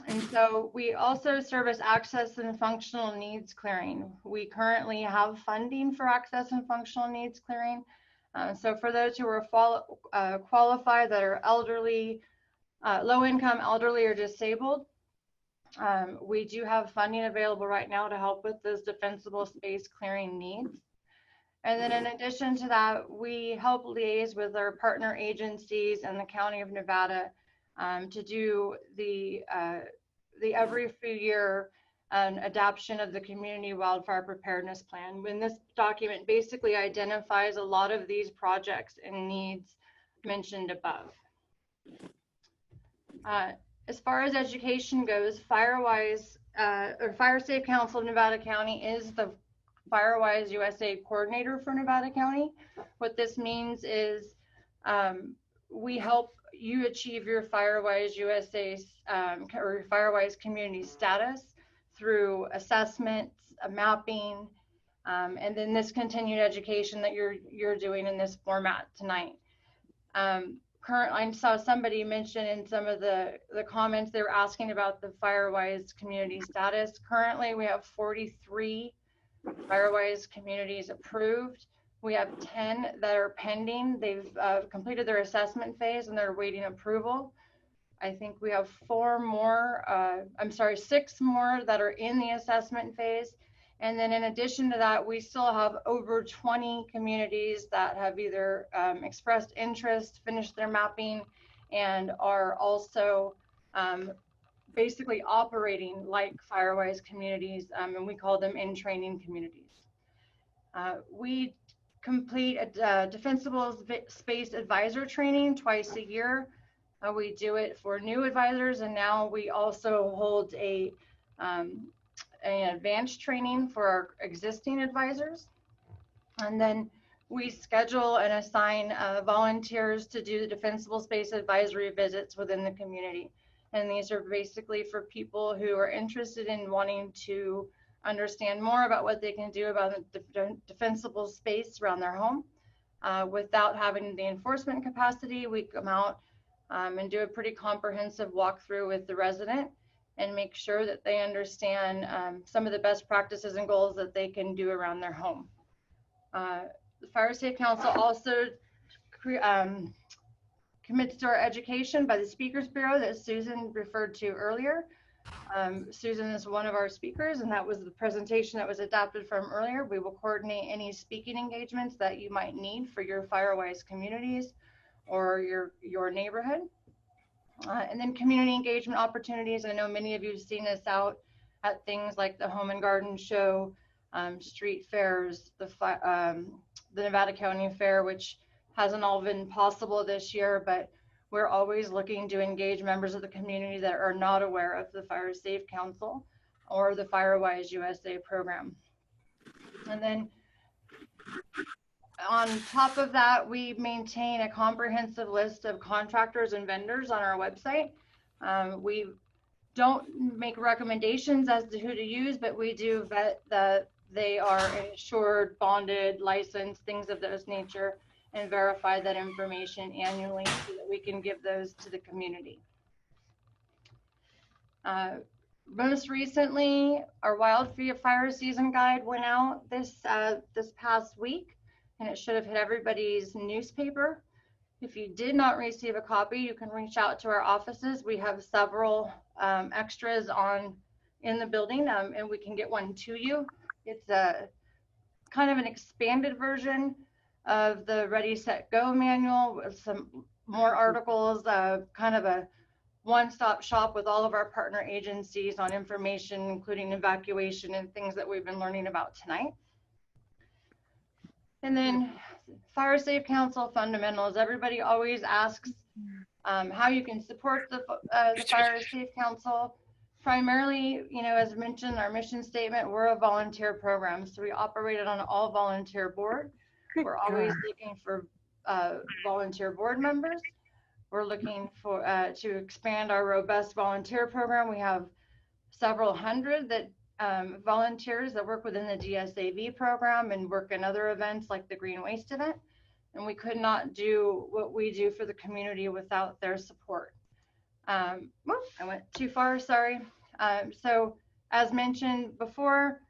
And so we also service access and functional needs clearing. We currently have funding for access and functional needs clearing. So for those who are qualified, that are elderly, low income, elderly, or disabled, we do have funding available right now to help with those defensible space clearing needs. And then in addition to that, we help liaise with our partner agencies and the County of Nevada to do the every few year adoption of the Community Wildfire Preparedness Plan. When this document basically identifies a lot of these projects and needs mentioned above. As far as education goes, Firewise or Fire Safe Council of Nevada County is the Firewise USA coordinator for Nevada County. What this means is we help you achieve your Firewise USA or Firewise community status through assessments, mapping, and then this continued education that you're doing in this format tonight. I saw somebody mention in some of the comments, they were asking about the Firewise community status. Currently, we have 43 Firewise communities approved. We have 10 that are pending. They've completed their assessment phase and they're awaiting approval. I think we have 6 more that are in the assessment phase. And then in addition to that, we still have over 20 communities that have either expressed interest, finished their mapping, and are also basically operating like Firewise communities, and we call them in-training communities. We complete a defensible space advisor training twice a year. We do it for new advisors, and now we also hold an advanced training for our existing advisors. And then we schedule and assign volunteers to do the defensible space advisory visits within the community. And these are basically for people who are interested in wanting to understand more about what they can do about the defensible space around their home. Without having the enforcement capacity, we come out and do a pretty comprehensive walkthrough with the resident and make sure that they understand some of the best practices and goals that they can do around their home. The Fire Safe Council also commits to our education by the Speakers Bureau that Susan referred to earlier. Susan is one of our speakers, and that was the presentation that was adapted from earlier. We will coordinate any speaking engagements that you might need for your Firewise communities or your neighborhood. And then community engagement opportunities. I know many of you have seen us out at things like the Home and Garden Show, street fairs, the Nevada County Fair, which hasn't all been possible this year, but we're always looking to engage members of the community that are not aware of the Fire Safe Council or the Firewise USA program. And then on top of that, we maintain a comprehensive list of contractors and vendors on our website. We don't make recommendations as to who to use, but we do vet that they are insured, bonded, licensed, things of those nature, and verify that information annually so that we can give those to the community. Most recently, our wildfire season guide went out this past week, and it should have hit everybody's newspaper. If you did not receive a copy, you can reach out to our offices. We have several extras in the building, and we can get one to you. It's a kind of an expanded version of the Ready, Set, Go manual with some more articles, kind of a one-stop shop with all of our partner agencies on information, including evacuation and things that we've been learning about tonight. And then Fire Safe Council fundamentals. Everybody always asks how you can support the Fire Safe Council. Primarily, as mentioned in our mission statement, we're a volunteer program, so we operate it on an all volunteer board. We're always looking for volunteer board members. We're looking for to expand our robust volunteer program. We have several hundred that volunteers that work within the DSAV program and work in other events like the Green Waste event. And we could not do what we do for the community without their support. I went too far, sorry. So as mentioned before,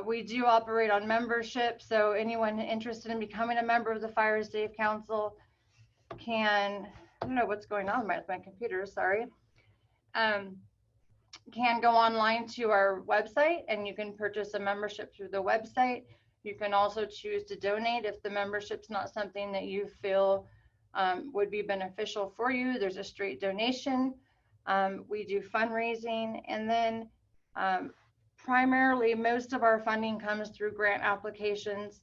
we do operate on membership. So anyone interested in becoming a member of the Fire Safe Council can, I don't know what's going on with my computer, sorry. Can go online to our website and you can purchase a membership through the website. You can also choose to donate if the membership's not something that you feel would be beneficial for you. There's a straight donation. We do fundraising, and then primarily most of our funding comes through grant applications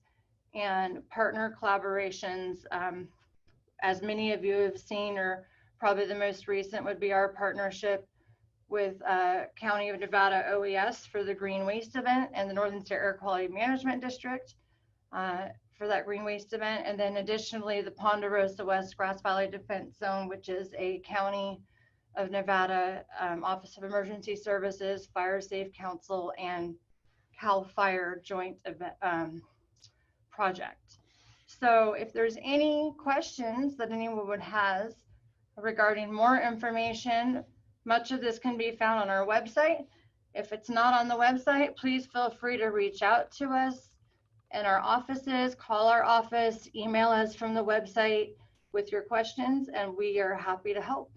and partner collaborations. As many of you have seen, or probably the most recent would be our partnership with County of Nevada OES for the Green Waste event and the Northern State Air Quality Management District for that Green Waste event. And then additionally, the Ponderosa West Grass Valley Defense Zone, which is a county of Nevada, Office of Emergency Services, Fire Safe Council, and CAL FIRE joint project. So if there's any questions that anyone has regarding more information, much of this can be found on our website. If it's not on the website, please feel free to reach out to us in our offices, call our office, email us from the website with your questions, and we are happy to help.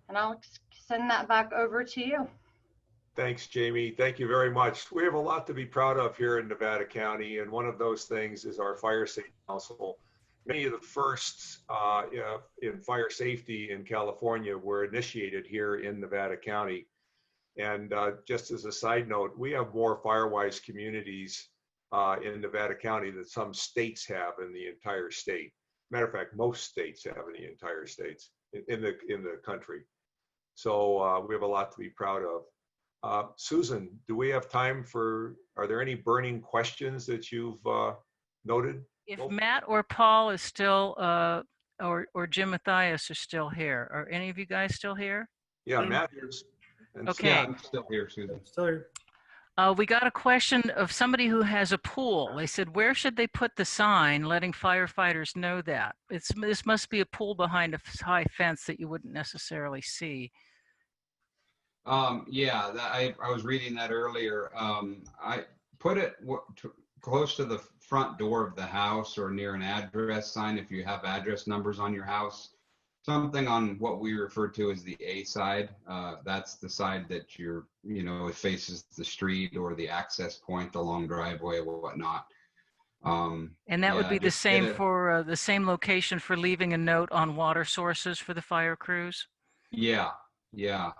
And I'll send that back over to you. Thanks, Jamie. Thank you very much. We have a lot to be proud of here in Nevada County, and one of those things is our Fire Safety Council. Many of the firsts in fire safety in California were initiated here in Nevada County. And just as a side note, we have more Firewise communities in Nevada County than some states have in the entire state. Matter of fact, most states have in the entire states in the country. So we have a lot to be proud of. Susan, do we have time for, are there any burning questions that you've noted? If Matt or Paul is still, or Jim Mathias are still here, are any of you guys still here? Yeah, Matt is. And Okay. Yeah, I'm still here, Susan. Still here. We got a question of somebody who has a pool. They said, where should they put the sign letting firefighters know that? This must be a pool behind a high fence that you wouldn't necessarily see. Yeah, I was reading that earlier. I put it close to the front door of the house or near an address sign if you have address numbers on your house. Something on what we refer to as the A side. That's the side that it faces the street or the access point, the long driveway or whatnot. And that would be the same for the same location for leaving a note on water sources for the fire crews? Yeah, yeah.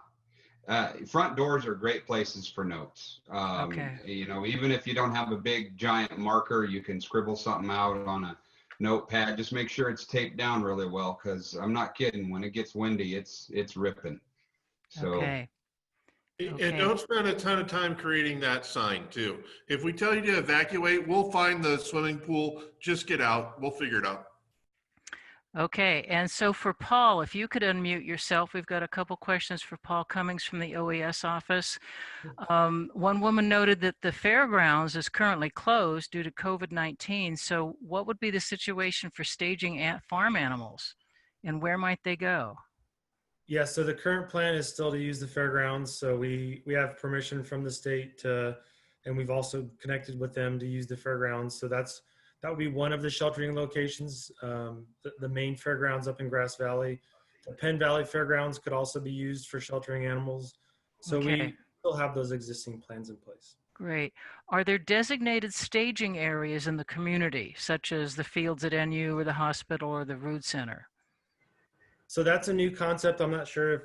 Front doors are great places for notes. Okay. Even if you don't have a big giant marker, you can scribble something out on a notepad. Just make sure it's taped down really well, because I'm not kidding. When it gets windy, it's ripping. So. Okay. And don't spend a ton of time creating that sign too. If we tell you to evacuate, we'll find the swimming pool. Just get out. We'll figure it out. Okay, and so for Paul, if you could unmute yourself, we've got a couple questions for Paul Cummings from the OES office. One woman noted that the fairgrounds is currently closed due to COVID-19. So what would be the situation for staging farm animals, and where might they go? Yeah, so the current plan is still to use the fairgrounds. So we have permission from the state and we've also connected with them to use the fairgrounds. So that would be one of the sheltering locations. The main fairgrounds up in Grass Valley. The Penn Valley Fairgrounds could also be used for sheltering animals. So we still have those existing plans in place. Great. Are there designated staging areas in the community, such as the fields at NU or the hospital or the Rood Center? So that's a new concept. I'm not sure if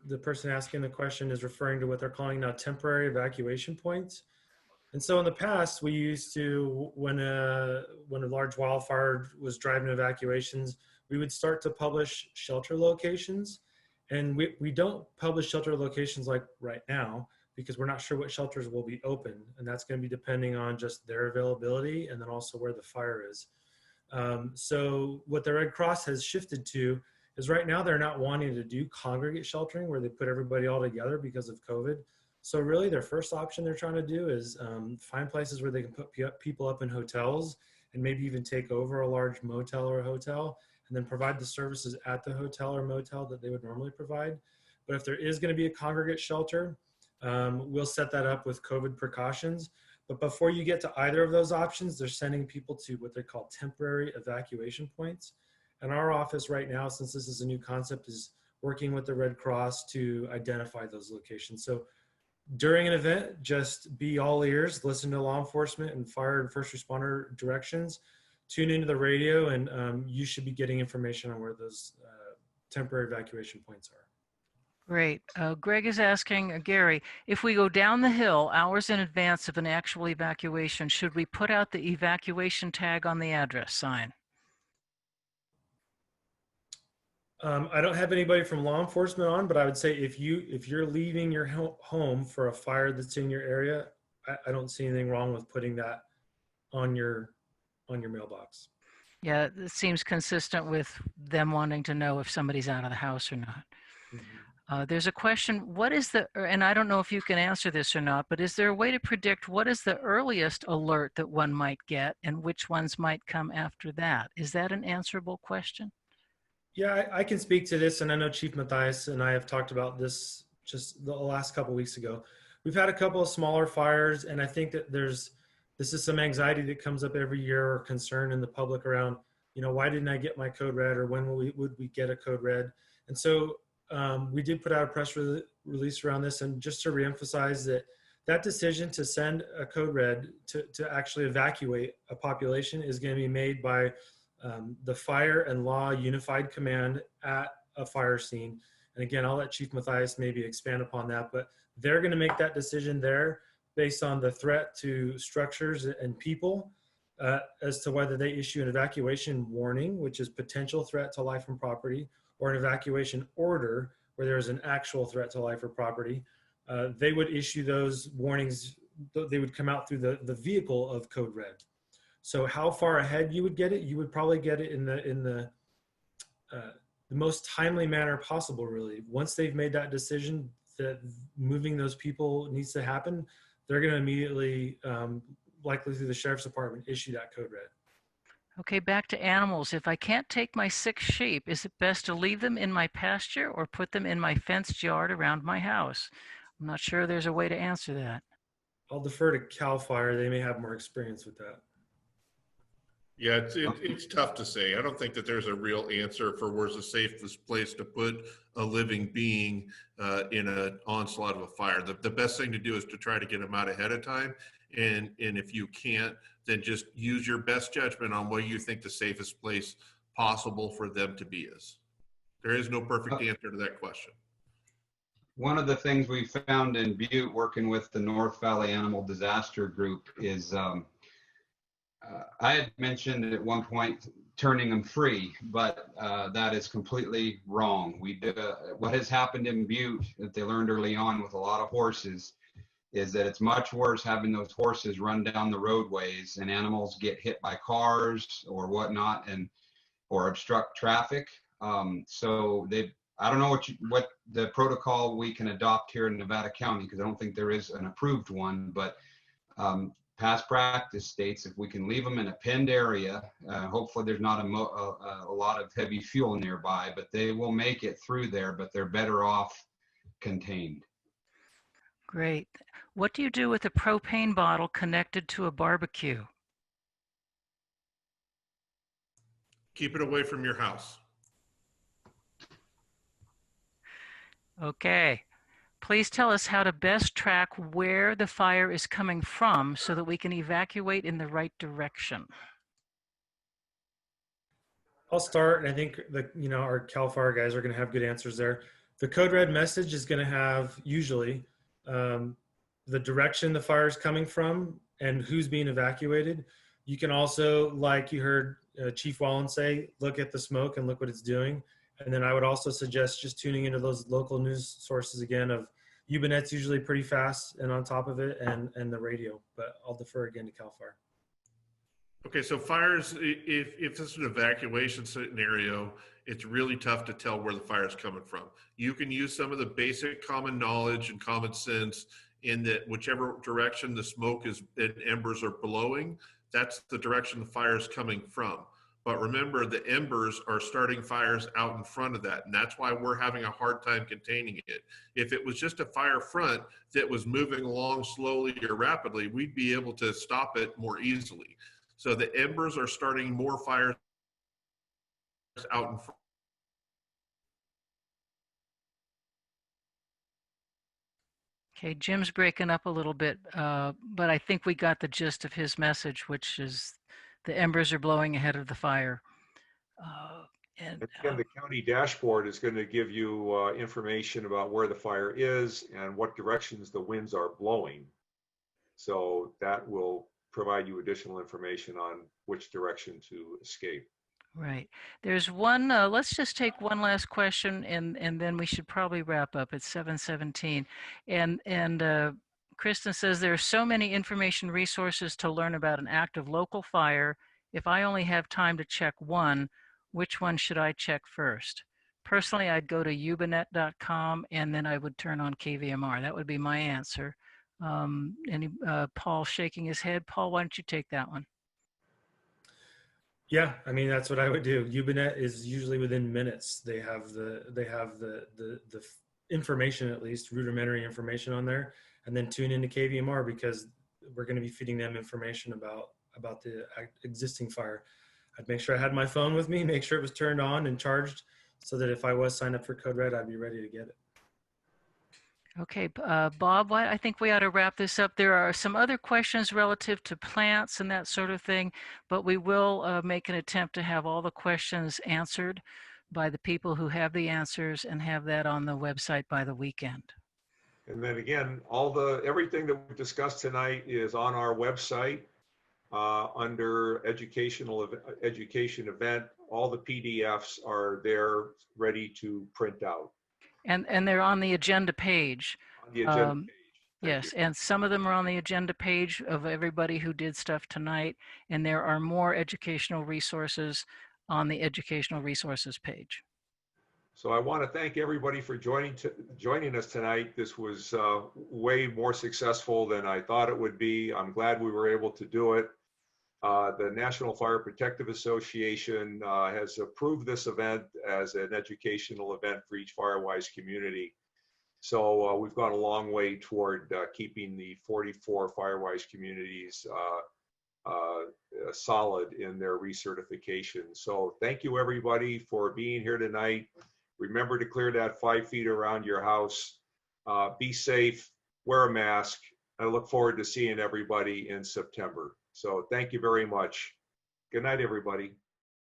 the person asking the question is referring to what they're calling now temporary evacuation points. And so in the past, we used to, when a large wildfire was driving evacuations, we would start to publish shelter locations. And we don't publish shelter locations like right now, because we're not sure what shelters will be open. And that's going to be depending on just their availability and then also where the fire is. So what the Red Cross has shifted to is right now they're not wanting to do congregate sheltering where they put everybody all together because of COVID. So really their first option they're trying to do is find places where they can put people up in hotels and maybe even take over a large motel or a hotel and then provide the services at the hotel or motel that they would normally provide. But if there is going to be a congregate shelter, we'll set that up with COVID precautions. But before you get to either of those options, they're sending people to what they call temporary evacuation points. And our office right now, since this is a new concept, is working with the Red Cross to identify those locations. So during an event, just be all ears, listen to law enforcement and fire and first responder directions, tune into the radio, and you should be getting information on where those temporary evacuation points are. Great. Greg is asking, Gary, if we go down the hill hours in advance of an actual evacuation, should we put out the evacuation tag on the address sign? I don't have anybody from law enforcement on, but I would say if you're leaving your home for a fire that's in your area, I don't see anything wrong with putting that on your mailbox. Yeah, it seems consistent with them wanting to know if somebody's out of the house or not. There's a question, what is and I don't know if you can answer this or not, but is there a way to predict what is the earliest alert that one might get and which ones might come after that? Is that an answerable question? Yeah, I can speak to this, and I know Chief Matthias and I have talked about this just the last couple of weeks ago. We've had a couple of smaller fires, and I think that this is some anxiety that comes up every year, or concern in the public around, why didn't I get my code red, or when would we get a code red? And so we did put out a press release around this, and just to reemphasize that decision to send a code red to actually evacuate a population is going to be made by the Fire and Law Unified Command at a fire scene. And again, I'll let Chief Matthias maybe expand upon that, but they're going to make that decision there based on the threat to structures and people as to whether they issue an evacuation warning, which is potential threat to life and property, or an evacuation order where there's an actual threat to life or property. They would issue those warnings. They would come out through the vehicle of code red. So how far ahead you would get it? You would probably get it in the most timely manner possible, really. Once they've made that decision that moving those people needs to happen, they're going to immediately, likely through the Sheriff's Department, issue that code red. Okay, back to animals. If I can't take my 6 sheep, is it best to leave them in my pasture or put them in my fenced yard around my house? I'm not sure there's a way to answer that. I'll defer to CAL FIRE. They may have more experience with that. Yeah, it's tough to say. I don't think that there's a real answer for where's the safest place to put a living being in an onslaught of a fire. The best thing to do is to try to get them out ahead of time. And if you can't, then just use your best judgment on what you think the safest place possible for them to be is. There is no perfect answer to that question. One of the things we found in Butte working with the North Valley Animal Disaster Group is I had mentioned at one point turning them free, but that is completely wrong. What has happened in Butte that they learned early on with a lot of horses is that it's much worse having those horses run down the roadways and animals get hit by cars or whatnot or obstruct traffic. So I don't know what the protocol we can adopt here in Nevada County, because I don't think there is an approved one, but past practice states if we can leave them in a penned area, hopefully there's not a lot of heavy fuel nearby, but they will make it through there, but they're better off contained. Great. What do you do with a propane bottle connected to a barbecue? Keep it away from your house. Okay. Please tell us how to best track where the fire is coming from so that we can evacuate in the right direction. I'll start, and I think our CAL FIRE guys are going to have good answers there. The code red message is going to have usually the direction the fire is coming from and who's being evacuated. You can also, like you heard Chief Wallen say, look at the smoke and look what it's doing. And then I would also suggest just tuning into those local news sources again of Ubinet's usually pretty fast and on top of it, and the radio, but I'll defer again to CAL FIRE. Okay, so fires, if this is an evacuation scenario, it's really tough to tell where the fire is coming from. You can use some of the basic common knowledge and common sense in that whichever direction the smoke and embers are blowing, that's the direction the fire is coming from. But remember, the embers are starting fires out in front of that, and that's why we're having a hard time containing it. If it was just a fire front that was moving along slowly or rapidly, we'd be able to stop it more easily. So the embers are starting more fires out in front. Okay, Jim's breaking up a little bit, but I think we got the gist of his message, which is the embers are blowing ahead of the fire. And again, the county dashboard is going to give you information about where the fire is and what directions the winds are blowing. So that will provide you additional information on which direction to escape. Right. There's one, let's just take one last question and then we should probably wrap up. It's 7:17. And Kristen says there are so many information resources to learn about an active local fire. If I only have time to check one, which one should I check first? Personally, I'd go to ubinet.com and then I would turn on KVMR. That would be my answer. Paul shaking his head. Paul, why don't you take that one? Yeah, I mean that's what I would do. Ubinet is usually within minutes. They have the information, at least rudimentary information on there, and then tune into KVMR because we're going to be feeding them information about the existing fire. I'd make sure I had my phone with me, make sure it was turned on and charged, so that if I was signed up for Code Red, I'd be ready to get it. Okay, Bob, I think we ought to wrap this up. There are some other questions relative to plants and that sort of thing, but we will make an attempt to have all the questions answered by the people who have the answers and have that on the website by the weekend. And then again, everything that we've discussed tonight is on our website under education event. All the PDFs are there ready to print out. And they're on the agenda page. On the agenda page. Yes, and some of them are on the agenda page of everybody who did stuff tonight, and there are more educational resources on the educational resources page. So I want to thank everybody for joining us tonight. This was way more successful than I thought it would be. I'm glad we were able to do it. The National Fire Protective Association has approved this event as an educational event for each Firewise community. So we've gone a long way toward keeping the 44 Firewise communities solid in their recertification. So thank you everybody for being here tonight. Remember to clear that 5 feet around your house. Be safe, wear a mask. I look forward to seeing everybody in September. So thank you very much. Good night, everybody.